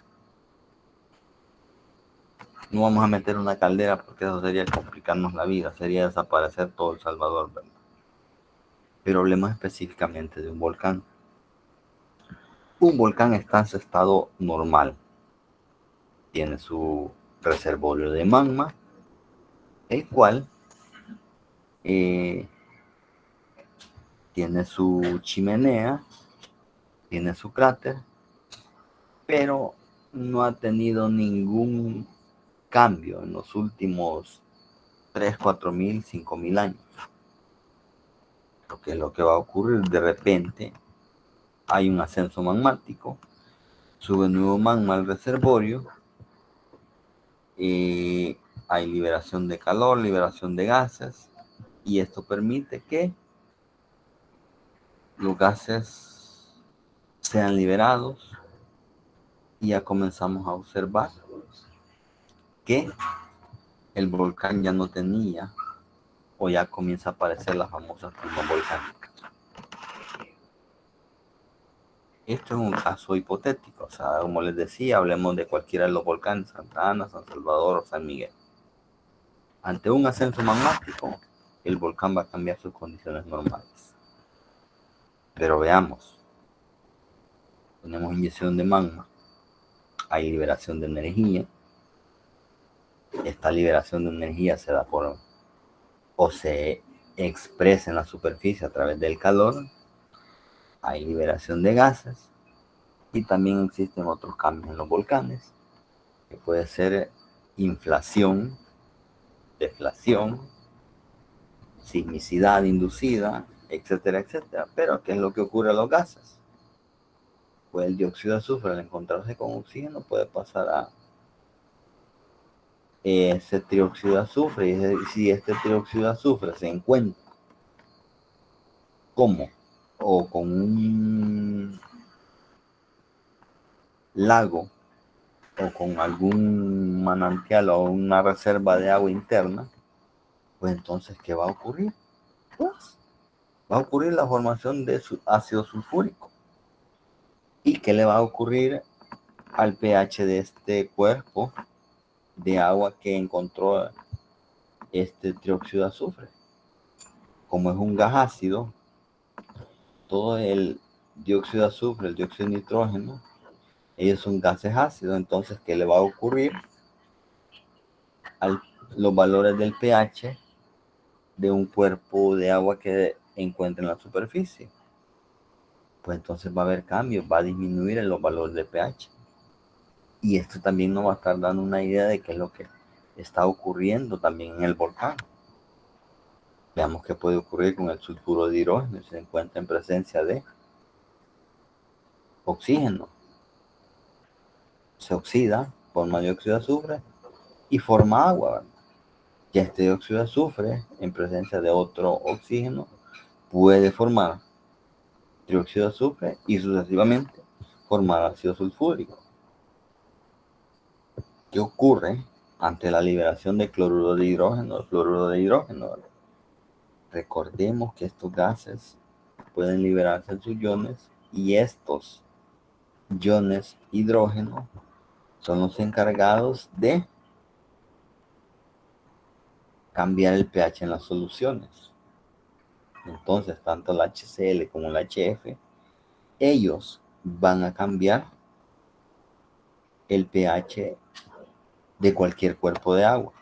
No vamos a meter una caldera porque eso sería complicarnos la vida, sería desaparecer todo El Salvador, ¿verdad? Pero hablemos específicamente de un volcán. Un volcán está en su estado normal. Tiene su reservorio de magma, el cual tiene su chimenea, tiene su cráter, pero no ha tenido ningún cambio en los últimos 3, 4 mil, 5 mil años. Porque lo que va a ocurrir de repente, hay un ascenso magmático, sube nuevo magma al reservorio, hay liberación de calor, liberación de gases, y esto permite que los gases sean liberados y ya comenzamos a observar que el volcán ya no tenía o ya comienza a aparecer las famosas plumas volcánicas. Esto es un caso hipotético, o sea, como les decía, hablemos de cualquiera de los volcanes, Santa Ana, San Salvador o San Miguel. Ante un ascenso magmático, el volcán va a cambiar sus condiciones normales. Pero veamos, tenemos inyección de magma, hay liberación de energía. Esta liberación de energía se da por o se expresa en la superficie a través del calor. Hay liberación de gases y también existen otros cambios en los volcanes, que puede ser inflación, deflación, sismicidad inducida, etcétera, etcétera. Pero ¿qué es lo que ocurre a los gases? Pues el dióxido de azufre, al encontrarse con oxígeno, puede pasar a ese trióxido de azufre, y si este trióxido de azufre se encuentra como o con un lago o con algún manantial o una reserva de agua interna, pues entonces, ¿qué va a ocurrir? Pues va a ocurrir la formación de ácido sulfúrico. ¿Y qué le va a ocurrir al pH de este cuerpo de agua que encontró este trióxido de azufre? Como es un gas ácido, todo el dióxido de azufre, el dióxido de nitrógeno, ellos son gases ácidos. Entonces, ¿qué le va a ocurrir a los valores del pH de un cuerpo de agua que encuentre en la superficie? Pues entonces va a haber cambios, va a disminuir en los valores de pH. Y esto también nos va a estar dando una idea de qué es lo que está ocurriendo también en el volcán. Veamos qué puede ocurrir con el sulfuro de hidrógeno si se encuentra en presencia de oxígeno. Se oxida, forma dióxido de azufre y forma agua, ¿verdad? Y este dióxido de azufre, en presencia de otro oxígeno, puede formar dióxido de azufre y sucesivamente formar ácido sulfúrico. ¿Qué ocurre ante la liberación de cloruro de hidrógeno? Recordemos que estos gases pueden liberarse sus iones y estos iones hidrógeno son los encargados de cambiar el pH en las soluciones. Entonces, tanto el HCl como el HF, ellos van a cambiar el pH de cualquier cuerpo de agua.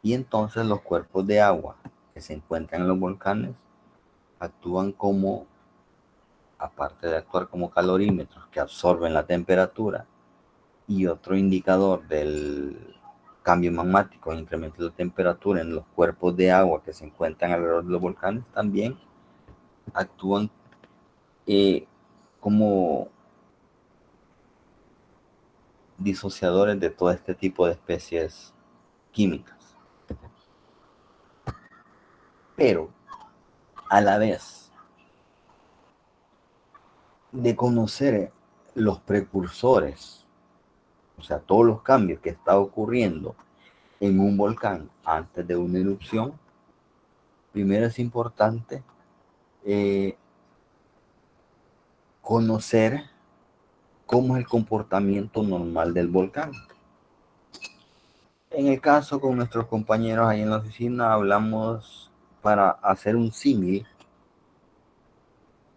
Y entonces los cuerpos de agua que se encuentran en los volcanes actúan como, aparte de actuar como calorímetros que absorben la temperatura y otro indicador del cambio magmático, incremento de la temperatura en los cuerpos de agua que se encuentran alrededor de los volcanes, también actúan como disociadores de todo este tipo de especies químicas. Pero a la vez de conocer los precursores, o sea, todos los cambios que está ocurriendo en un volcán antes de una erupción, primero es importante conocer cómo es el comportamiento normal del volcán. En el caso con nuestros compañeros ahí en la oficina hablamos para hacer un símil.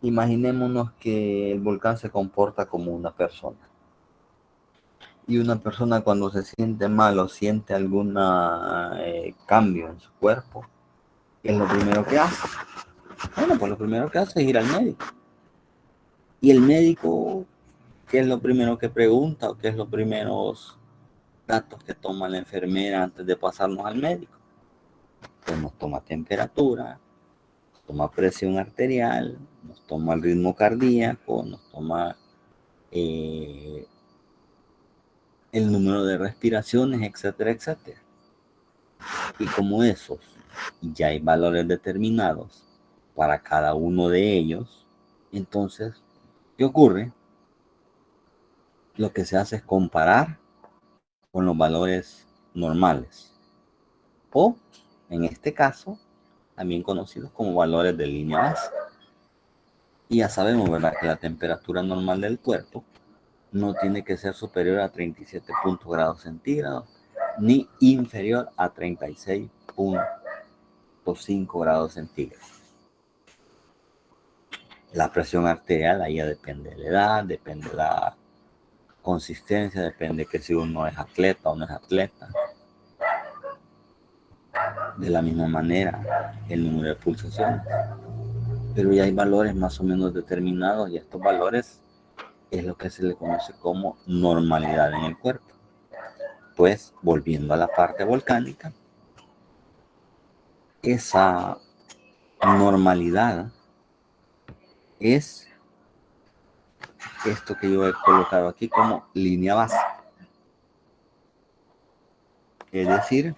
Imaginémonos que el volcán se comporta como una persona. Y una persona cuando se siente mal o siente algún cambio en su cuerpo, ¿qué es lo primero que hace? Bueno, pues lo primero que hace es ir al médico. Y el médico, ¿qué es lo primero que pregunta o qué es los primeros datos que toma la enfermera antes de pasarnos al médico? Pues nos toma temperatura, nos toma presión arterial, nos toma el ritmo cardíaco, nos toma el número de respiraciones, etcétera, etcétera. Y como esos ya hay valores determinados para cada uno de ellos, entonces, ¿qué ocurre? Lo que se hace es comparar con los valores normales o, en este caso, también conocidos como valores de línea base. Y ya sabemos, ¿verdad?, que la temperatura normal del cuerpo no tiene que ser superior a 37 grados centígrados ni inferior a 36,5 grados centígrados. La presión arterial ahí ya depende de la edad, depende de la consistencia, depende de que si uno es atleta o no es atleta. De la misma manera, el número de pulsaciones. Pero ya hay valores más o menos determinados y estos valores es lo que se le conoce como normalidad en el cuerpo. Pues, volviendo a la parte volcánica, esa normalidad es esto que yo he colocado aquí como línea base. Es decir,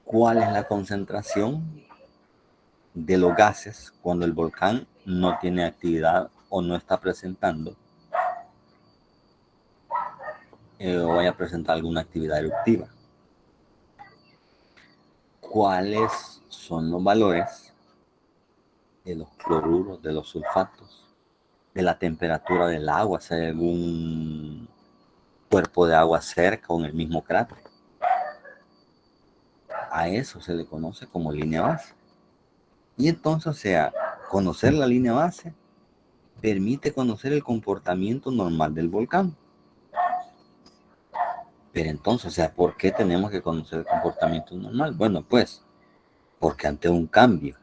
cuál es la concentración de los gases cuando el volcán no tiene actividad o no está presentando o vaya a presentar alguna actividad eruptiva. ¿Cuáles son los valores de los cloruros, de los sulfatos, de la temperatura del agua, si hay algún cuerpo de agua cerca o en el mismo cráter? A eso se le conoce como línea base. Y entonces, o sea, conocer la línea base permite conocer el comportamiento normal del volcán. Pero entonces, o sea, ¿por qué tenemos que conocer el comportamiento normal? Bueno, pues, porque ante un cambio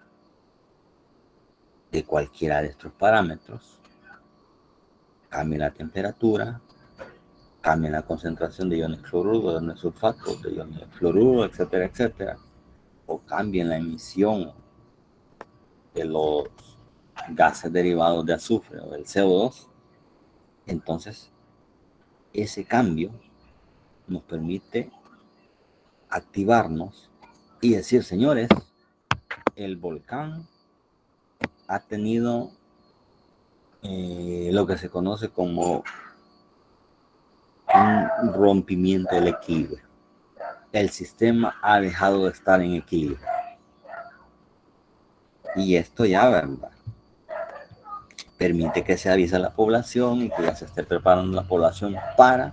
de cualquiera de estos parámetros, cambia la temperatura, cambia la concentración de iones cloruro, de iones sulfato, de iones fluoruro, etcétera, etcétera, o cambia la emisión de los gases derivados de azufre o del CO2, entonces ese cambio nos permite activarnos y decir, señores, el volcán ha tenido lo que se conoce como un rompimiento del equilibrio. El sistema ha dejado de estar en equilibrio. Y esto ya, ¿verdad?, permite que se avise a la población y que ya se esté preparando la población para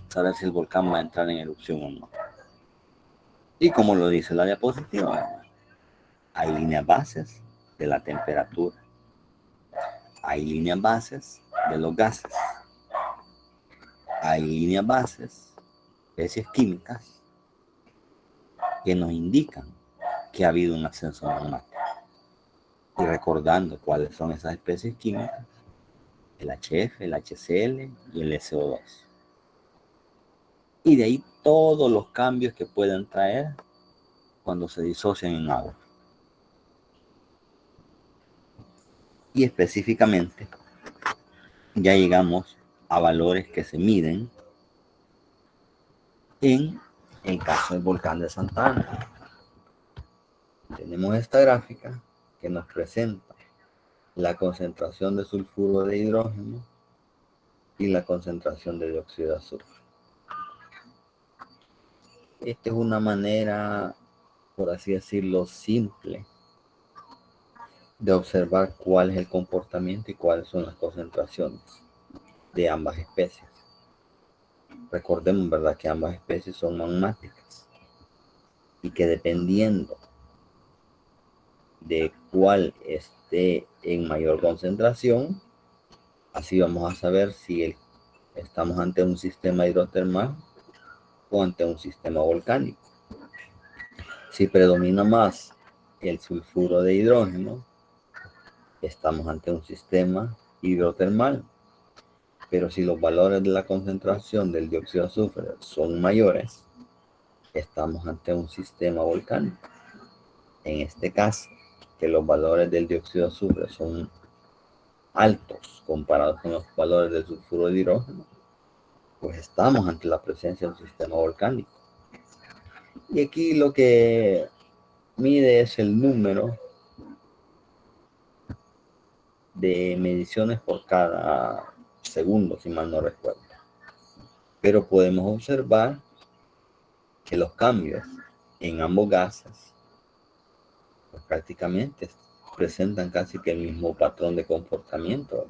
saber si el volcán va a entrar en erupción o no. Y como lo dice la diapositiva, ¿verdad?, hay líneas bases de la temperatura, hay líneas bases de los gases, hay líneas bases, especies químicas, que nos indican que ha habido un ascenso magmático. Y recordando cuáles son esas especies químicas: el HF, el HCl y el SO2. Y de ahí todos los cambios que puedan traer cuando se disocian en agua. Y específicamente ya llegamos a valores que se miden en el caso del volcán de Santa Ana. Tenemos esta gráfica que nos presenta la concentración de sulfuro de hidrógeno y la concentración de dióxido de azufre. Esta es una manera, por así decirlo, simple de observar cuál es el comportamiento y cuáles son las concentraciones de ambas especies. Recordemos, ¿verdad?, que ambas especies son magmáticas y que dependiendo de cuál esté en mayor concentración, así vamos a saber si estamos ante un sistema hidrotermal o ante un sistema volcánico. Si predomina más el sulfuro de hidrógeno, estamos ante un sistema hidrotermal. Pero si los valores de la concentración del dióxido de azufre son mayores, estamos ante un sistema volcánico. En este caso, que los valores del dióxido de azufre son altos comparados con los valores del sulfuro de hidrógeno, pues estamos ante la presencia de un sistema volcánico. Y aquí lo que mide es el número de mediciones por cada segundo, si mal no recuerdo. Pero podemos observar que los cambios en ambos gases pues prácticamente presentan casi que el mismo patrón de comportamiento.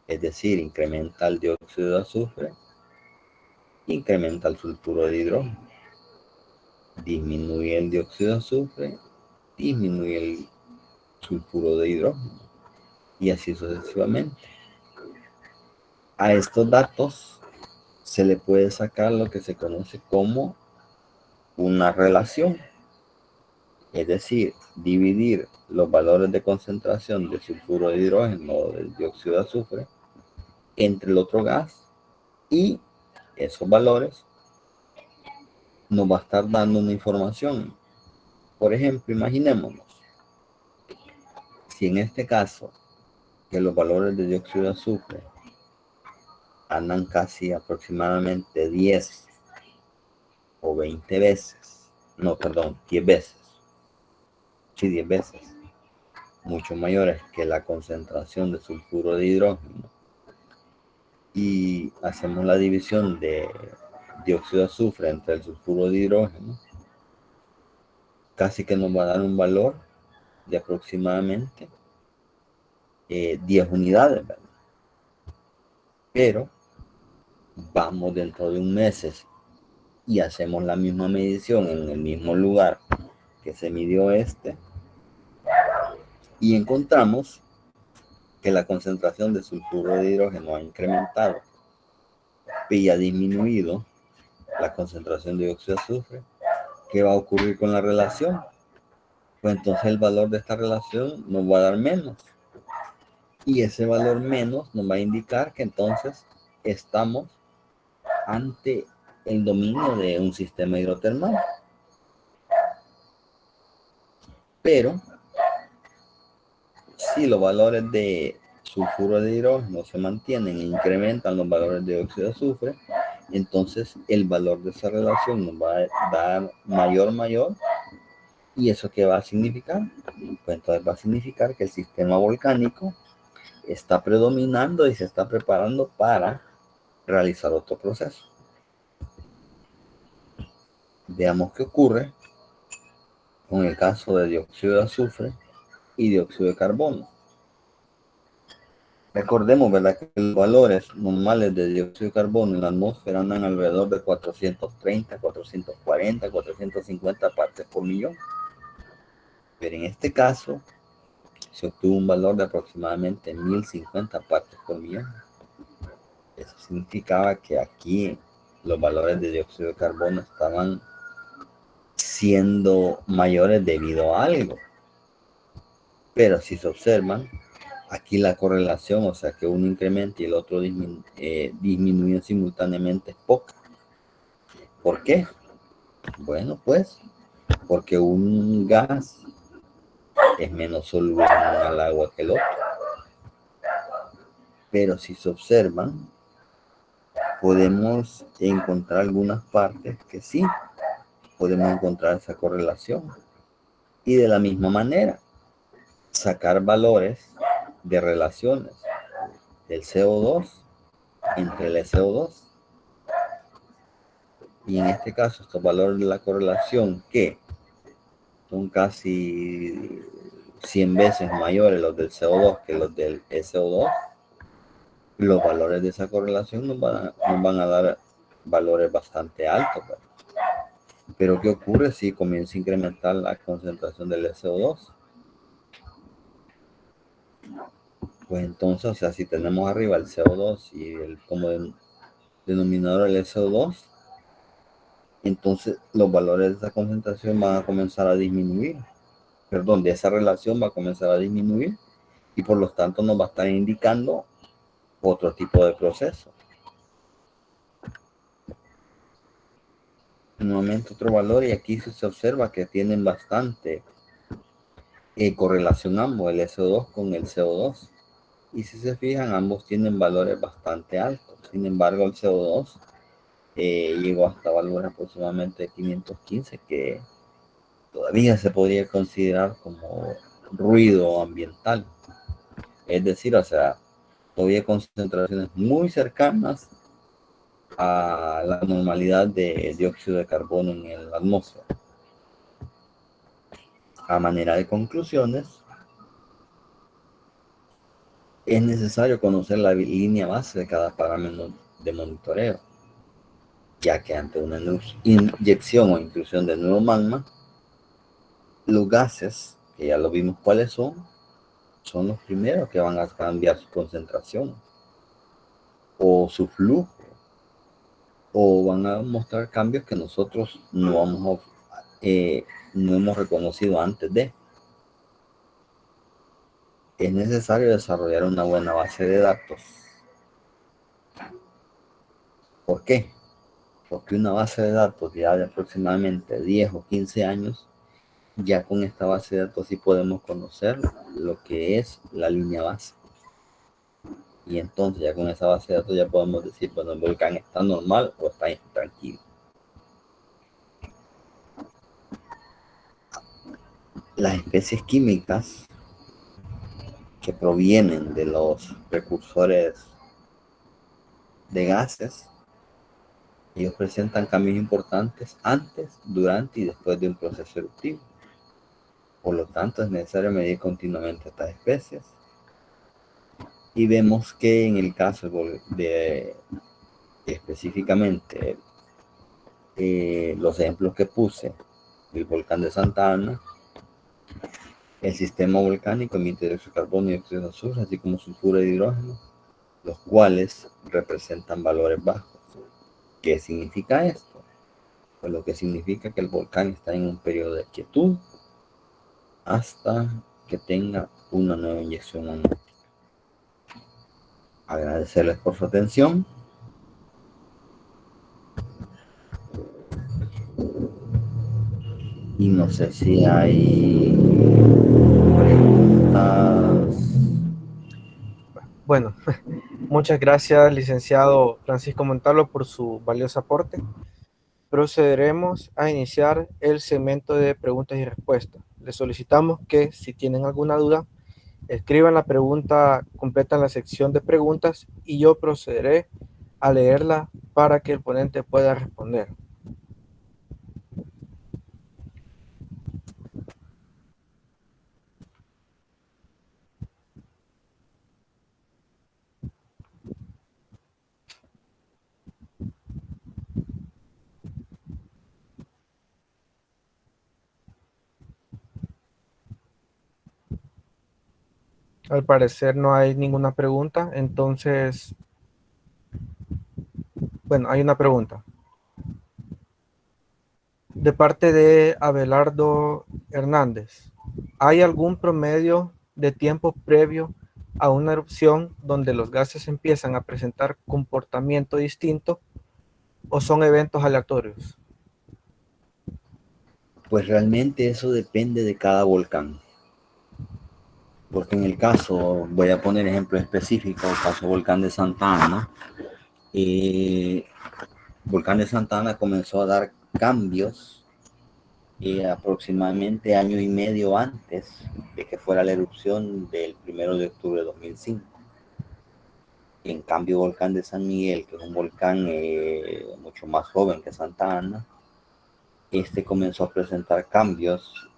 Es decir, incrementa el dióxido de azufre, incrementa el sulfuro de hidrógeno, disminuye el dióxido de azufre, disminuye el sulfuro de hidrógeno, y así sucesivamente. A estos datos se le puede sacar lo que se conoce como una relación, es decir, dividir los valores de concentración de sulfuro de hidrógeno o del dióxido de azufre entre el otro gas, y esos valores nos va a estar dando una información. Por ejemplo, imaginémonos, si en este caso que los valores de dióxido de azufre andan casi aproximadamente 10 o 20 veces, no, perdón, 10 veces, sí, 10 veces, mucho mayores que la concentración de sulfuro de hidrógeno, y hacemos la división de dióxido de azufre entre el sulfuro de hidrógeno, casi que nos va a dar un valor de aproximadamente 10 unidades, ¿verdad? Pero vamos dentro de un mes y hacemos la misma medición en el mismo lugar que se midió y encontramos que la concentración de sulfuro de hidrógeno ha incrementado y ha disminuido la concentración de dióxido de azufre. ¿Qué va a ocurrir con la relación? Pues entonces el valor de esta relación nos va a dar menos, y ese valor menos nos va a indicar que entonces estamos ante el dominio de un sistema hidrotermal. Pero si los valores de sulfuro de hidrógeno se mantienen e incrementan los valores de dióxido de azufre, entonces el valor de esa relación nos va a dar mayor, ¿y eso qué va a significar? Pues entonces va a significar que el sistema volcánico está predominando y se está preparando para realizar otro proceso. Veamos qué ocurre con el caso de dióxido de azufre y dióxido de carbono. Recordemos, ¿verdad?, que los valores normales de dióxido de carbono en la atmósfera andan alrededor de 430, 440, 450 partes por millón. Pero en este caso, se obtuvo un valor de aproximadamente 1050 partes por millón. Eso significaba que aquí los valores de dióxido de carbono estaban siendo mayores debido a algo. Pero si se observan, aquí la correlación, o sea que uno incrementa y el otro disminuye simultáneamente, es poca. ¿Por qué? Bueno, pues porque un gas es menos soluble al agua que el otro. Pero si se observan, podemos encontrar algunas partes que sí podemos encontrar esa correlación. Y de la misma manera, sacar valores de relaciones del CO2 entre el SO2. Y en este caso, estos valores de la correlación, que son casi 100 veces mayores los del CO2 que los del SO2, los valores de esa correlación nos van a dar valores bastante altos. Pero ¿qué ocurre si comienza a incrementar la concentración del SO2? Pues entonces, o sea, si tenemos arriba el CO2 y como denominador el SO2, entonces los valores de esa concentración van a comenzar a disminuir. Perdón, de esa relación va a comenzar a disminuir y por lo tanto nos va a estar indicando otro tipo de proceso. Nuevamente otro valor, y aquí se observa que tienen bastante correlación ambos, el SO2 con el CO2. Y si se fijan, ambos tienen valores bastante altos. Sin embargo, el CO2 llegó hasta valores aproximadamente 515, que todavía se podría considerar como ruido ambiental. Es decir, o sea, todavía concentraciones muy cercanas a la normalidad de dióxido de carbono en la atmósfera. A manera de conclusiones, es necesario conocer la línea base de cada parámetro de monitoreo, ya que ante una inyección o inclusión de nuevo magma, los gases, que ya lo vimos cuáles son los primeros que van a cambiar su concentración o su flujo, o van a mostrar cambios que nosotros no hemos reconocido antes de. Es necesario desarrollar una buena base de datos. ¿Por qué? Porque una base de datos ya de aproximadamente 10 o 15 años, ya con esta base de datos sí podemos conocer lo que es la línea base. Y entonces ya con esa base de datos ya podemos decir, bueno, el volcán está normal o está tranquilo. Las especies químicas que provienen de los precursores de gases, ellos presentan cambios importantes antes, durante y después de un proceso eruptivo. Por lo tanto, es necesario medir continuamente estas especies. Y vemos que en el caso de específicamente los ejemplos que puse, el volcán de Santa Ana, el sistema volcánico emite dióxido de carbono y dióxido de azufre, así como sulfuro de hidrógeno, los cuales representan valores bajos. ¿Qué significa esto? Pues lo que significa que el volcán está en un periodo de quietud hasta que tenga una nueva inyección magmática. Agradecerles por su atención. Y no sé si hay preguntas. Bueno, muchas gracias, licenciado Francisco Montalvo, por su valioso aporte. Procederemos a iniciar el segmento de preguntas y respuestas. Les solicitamos que, si tienen alguna duda, escriban la pregunta completa en la sección de preguntas y yo procederé a leerla para que el ponente pueda responder. Al parecer no hay ninguna pregunta, entonces, bueno, hay una pregunta. De parte de Abelardo Hernández, ¿hay algún promedio de tiempo previo a una erupción donde los gases empiezan a presentar comportamiento distinto o son eventos aleatorios? Pues realmente eso depende de cada volcán. Porque en el caso, voy a poner ejemplo específico, el caso volcán de Santa Ana. eh, Volcán de Santa Ana comenzó a dar cambios aproximadamente año y medio antes de que fuera la erupción del 1 de octubre de 2005. En cambio, Volcán de San Miguel, que es un volcán mucho más joven que Santa Ana, este comenzó a presentar cambios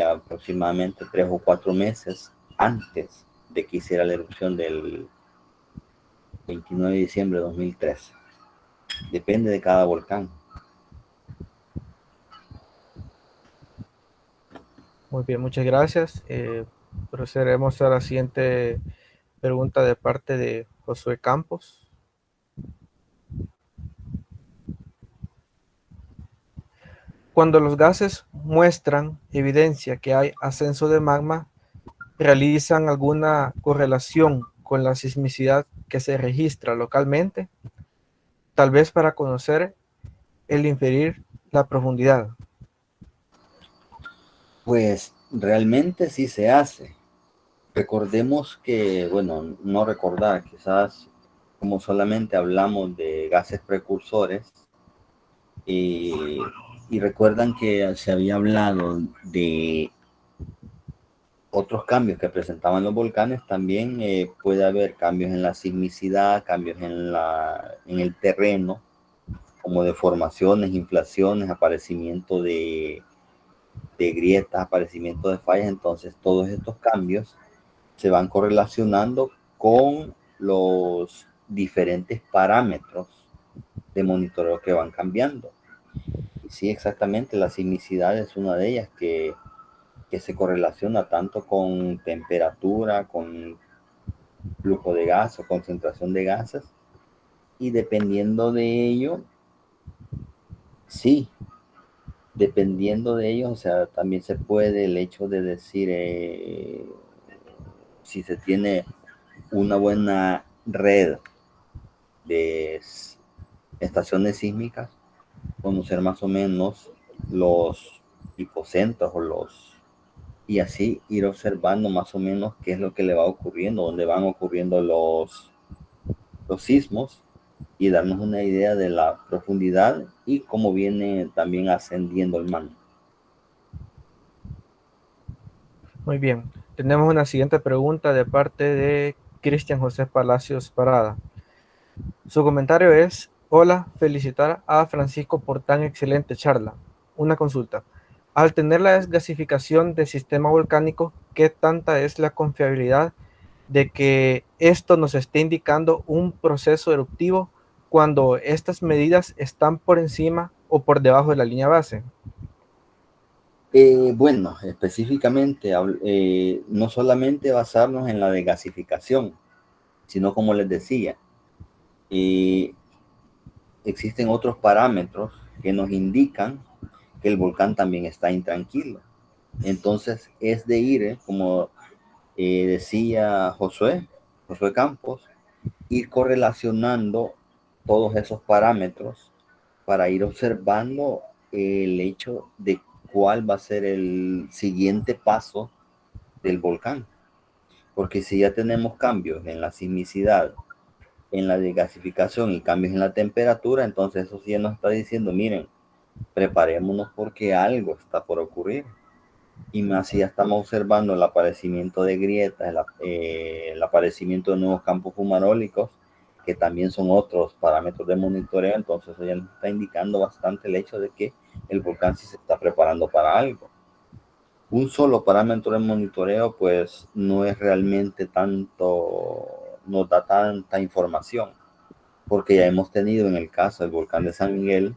aproximadamente 3 o 4 meses antes de que hiciera la erupción del 29 de diciembre de 2013. Depende de cada volcán. Muy bien, muchas gracias. Procederemos a la siguiente pregunta de parte de Josué Campos. Cuando los gases muestran evidencia que hay ascenso de magma, ¿realizan alguna correlación con la sismicidad que se registra localmente? Tal vez para conocer el inferir la profundidad. Pues realmente sí se hace. Recordemos que, bueno, no recordar, quizás como solamente hablamos de gases precursores, y, y recuerdan que se había hablado de otros cambios que presentaban los volcanes, también puede haber cambios en la sismicidad, cambios en el terreno, como deformaciones, inflaciones, aparecimiento de grietas, aparecimiento de fallas. Entonces todos estos cambios se van correlacionando con los diferentes parámetros de monitoreo que van cambiando. Y sí, exactamente, la sismicidad es una de ellas que se correlaciona tanto con temperatura, con flujo de gas o concentración de gases, y dependiendo de ello, sí, dependiendo de ello, o sea, también se puede el hecho de decir si se tiene una buena red de estaciones sísmicas, conocer más o menos los hipocentros o y así ir observando más o menos qué es lo que le va ocurriendo, dónde van ocurriendo los sismos, y darnos una idea de la profundidad y cómo viene también ascendiendo el manto. Muy bien. Tenemos una siguiente pregunta de parte de Cristian José Palacios Parada. Su comentario es: hola, felicitar a Francisco por tan excelente charla. Una consulta. Al tener la desgasificación del sistema volcánico, ¿qué tanta es la confiabilidad de que esto nos esté indicando un proceso eruptivo cuando estas medidas están por encima o por debajo de la línea base? Bueno, específicamente, no solamente basarnos en la desgasificación, sino como les decía, eh, existen otros parámetros que nos indican que el volcán también está intranquilo. Entonces es de ir, como decía Josué Campos, ir correlacionando todos esos parámetros para ir observando el hecho de cuál va a ser el siguiente paso del volcán. Porque si ya tenemos cambios en la sismicidad, en la desgasificación y cambios en la temperatura, entonces eso sí nos está diciendo, miren, preparémonos porque algo está por ocurrir. Y más si ya estamos observando el aparecimiento de grietas, el aparecimiento de nuevos campos fumarólicos, que también son otros parámetros de monitoreo, entonces eso ya nos está indicando bastante el hecho de que el volcán sí se está preparando para algo. Un solo parámetro de monitoreo pues no es realmente tanto, nos da tanta información, porque ya hemos tenido en el caso del volcán de San Miguel,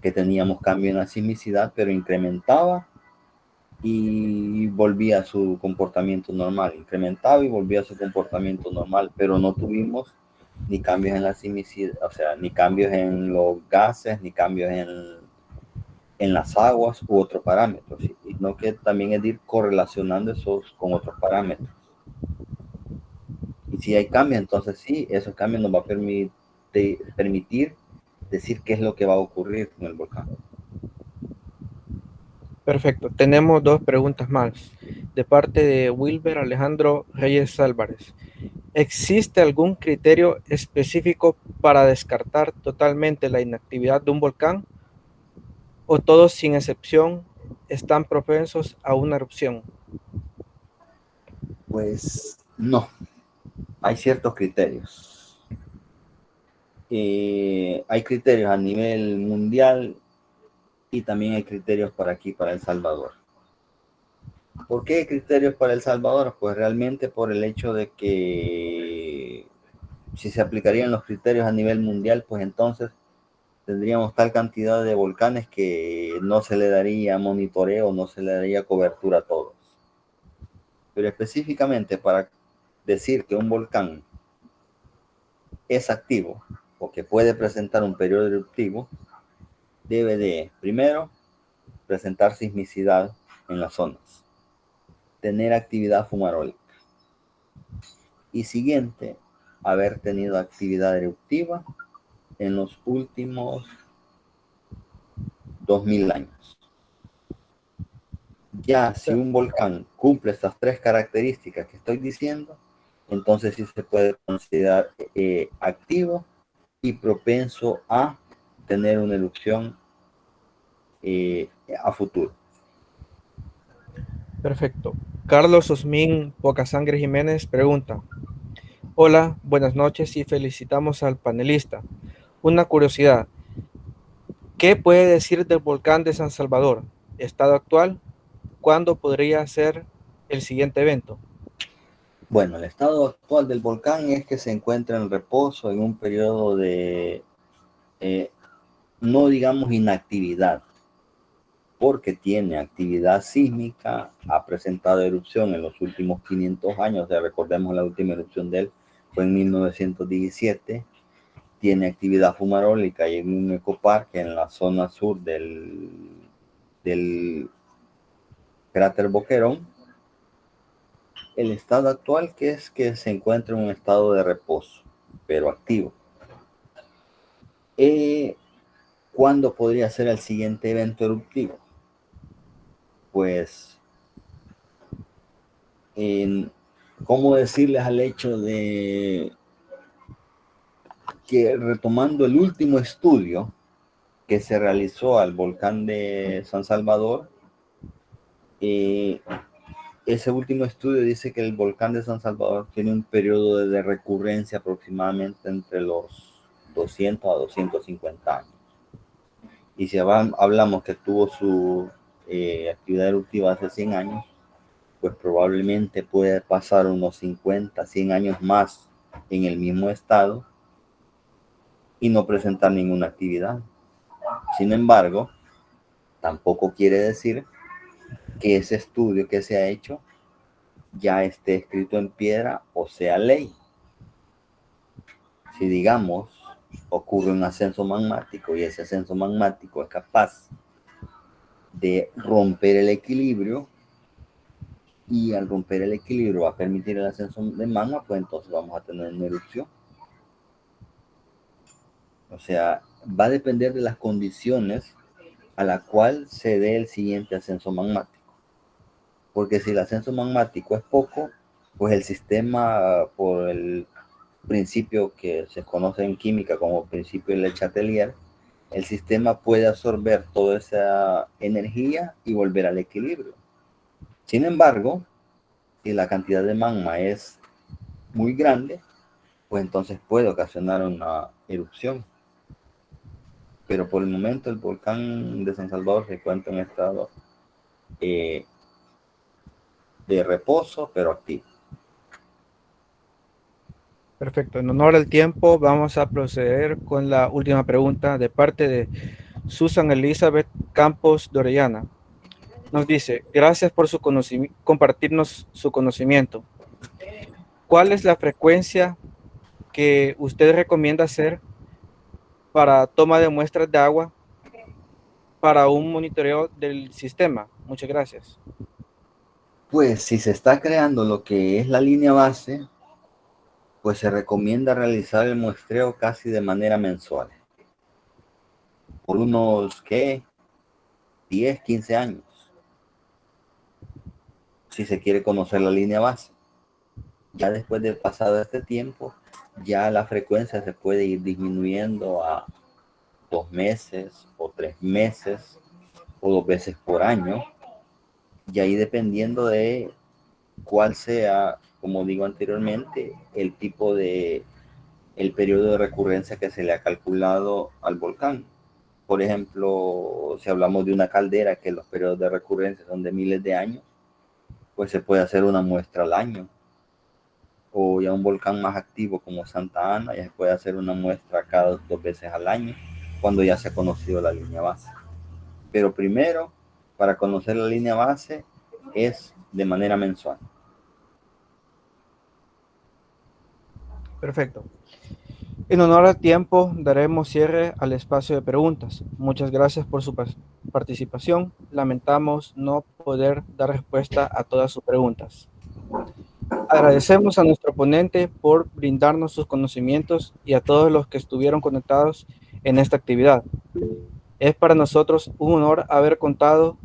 que teníamos cambio en la sismicidad, pero incrementaba y volvía a su comportamiento normal, incrementaba y volvía a su comportamiento normal, pero no tuvimos ni cambios en la sismicidad, o sea, ni cambios en los gases, ni cambios en las aguas u otros parámetros, sino que también es de ir correlacionando esos con otros parámetros. Y si hay cambios, entonces sí, esos cambios nos va a permitir decir qué es lo que va a ocurrir con el volcán. Perfecto. Tenemos dos preguntas más de parte de Wilber Alejandro Reyes Álvarez. ¿Existe algún criterio específico para descartar totalmente la inactividad de un volcán o todos sin excepción están propensos a una erupción? Pues no, hay ciertos criterios. Hay criterios a nivel mundial y también hay criterios para aquí, para El Salvador. ¿Por qué hay criterios para El Salvador? Pues realmente por el hecho de que si se aplicarían los criterios a nivel mundial, pues entonces tendríamos tal cantidad de volcanes que no se le daría monitoreo, no se le daría cobertura a todos. Pero específicamente para decir que un volcán es activo o que puede presentar un periodo eruptivo, debe de, primero, presentar sismicidad en las zonas, tener actividad fumarólica y siguiente, haber tenido actividad eruptiva en los últimos 2000 años. Ya si un volcán cumple estas tres características que estoy diciendo, entonces sí se puede considerar activo y propenso a tener una erupción a futuro. Perfecto. Carlos Osmín Pocasangre Jiménez pregunta: hola, buenas noches y felicitamos al panelista. Una curiosidad, ¿qué puede decir del volcán de San Salvador? ¿Estado actual? ¿Cuándo podría ser el siguiente evento? Bueno, el estado actual del volcán es que se encuentra en reposo en un periodo de, no digamos inactividad, porque tiene actividad sísmica, ha presentado erupción en los últimos 500 años, o sea, recordemos la última erupción de él fue en 1917, tiene actividad fumarólica y en un ecoparque en la zona sur del cráter Boquerón. El estado actual que es que se encuentra en un estado de reposo, pero activo. ¿Cuándo podría ser el siguiente evento eruptivo? Pues, ¿cómo decirles al hecho de que retomando el último estudio que se realizó al volcán de San Salvador, ese último estudio dice que el volcán de San Salvador tiene un periodo de recurrencia aproximadamente entre los 200 a 250 años. Y si hablamos que tuvo su actividad eruptiva hace 100 años, pues probablemente puede pasar unos 50, 100 años más en el mismo estado y no presentar ninguna actividad. Sin embargo, tampoco quiere decir que ese estudio que se ha hecho ya esté escrito en piedra o sea ley. Si digamos ocurre un ascenso magmático y ese ascenso magmático es capaz de romper el equilibrio y al romper el equilibrio va a permitir el ascenso de magma, pues entonces vamos a tener una erupción. O sea, va a depender de las condiciones a la cual se dé el siguiente ascenso magmático. Porque si el ascenso magmático es poco, pues el sistema, por el principio que se conoce en química como principio de Le Chatelier, el sistema puede absorber toda esa energía y volver al equilibrio. Sin embargo, si la cantidad de magma es muy grande, pues entonces puede ocasionar una erupción. Pero por el momento el volcán de San Salvador se encuentra en estado de reposo, pero activo. Perfecto. En honor al tiempo, vamos a proceder con la última pregunta de parte de Susan Elizabeth Campos de Orellana. Nos dice, gracias por su compartirnos su conocimiento. ¿Cuál es la frecuencia que usted recomienda hacer para toma de muestras de agua para un monitoreo del sistema? Muchas gracias. Pues si se está creando lo que es la línea base, pues se recomienda realizar el muestreo casi de manera mensual. Por unos, ¿qué? 10, 15 años. Si se quiere conocer la línea base. Ya después de pasado este tiempo, ya la frecuencia se puede ir disminuyendo a 2 meses o 3 meses o 2 veces por año. Y ahí dependiendo de cuál sea, como digo anteriormente, el tipo de, el periodo de recurrencia que se le ha calculado al volcán. Por ejemplo, si hablamos de una caldera que los periodos de recurrencia son de miles de años, pues se puede hacer una muestra al año. O ya un volcán más activo como Santa Ana, ya se puede hacer una muestra cada 2 veces al año, cuando ya se ha conocido la línea base. Pero primero, para conocer la línea base, es de manera mensual. Perfecto. En honor al tiempo, daremos cierre al espacio de preguntas. Muchas gracias por su participación. Lamentamos no poder dar respuesta a todas sus preguntas. Agradecemos a nuestro ponente por brindarnos sus conocimientos y a todos los que estuvieron conectados en esta actividad. Es para nosotros un honor haber contado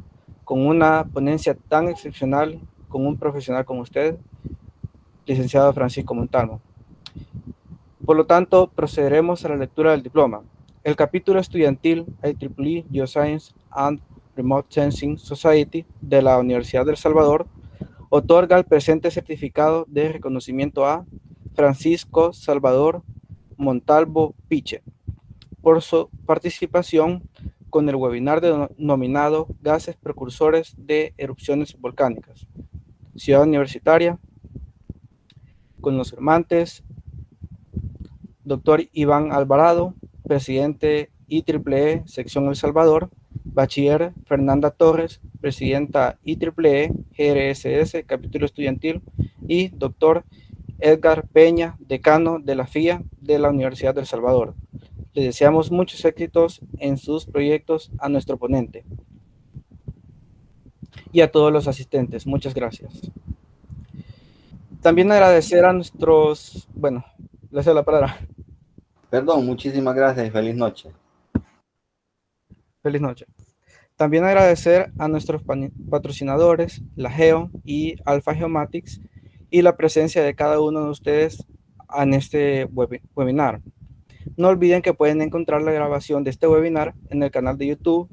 con una ponencia tan excepcional, con un profesional como usted, licenciado Francisco Montalvo. Por lo tanto, procederemos a la lectura del diploma. El capítulo estudiantil IEEE Geoscience and Remote Sensing Society de la Universidad del Salvador otorga el presente certificado de reconocimiento a Francisco Salvador Montalvo Piche por su participación con el webinar denominado Gases Precursores de Erupciones Volcánicas. Ciudad Universitaria, con los firmantes Dr. Iván Alvarado, presidente IEEE Sección El Salvador, Bachiller Fernanda Torres, presidenta IEEE GRSS Capítulo Estudiantil, y Dr. Edgar Peña, decano de la FIA de la Universidad del Salvador. Le deseamos muchos éxitos en sus proyectos a nuestro ponente y a todos los asistentes. Muchas gracias. También agradecer a nuestros, bueno, les doy la palabra. Perdón, muchísimas gracias y feliz noche. Feliz noche. También agradecer a nuestros patrocinadores, la Geo y Alpha Geomatics, y la presencia de cada uno de ustedes en este webinar. No olviden que pueden encontrar la grabación de este webinar en el canal de YouTube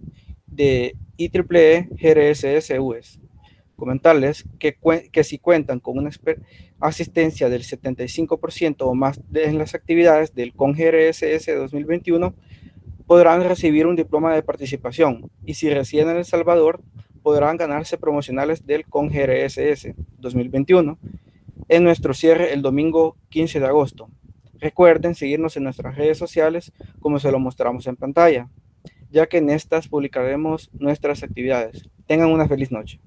de IEEE GRSS US. Comentarles que si cuentan con una asistencia del 75% o más en las actividades del CONGRSS 2021, podrán recibir un diploma de participación, y si residen en El Salvador, podrán ganarse promocionales del CONGRSS 2021 en nuestro cierre el domingo 15 de agosto. Recuerden seguirnos en nuestras redes sociales como se lo mostramos en pantalla, ya que en estas publicaremos nuestras actividades. Tengan una feliz noche.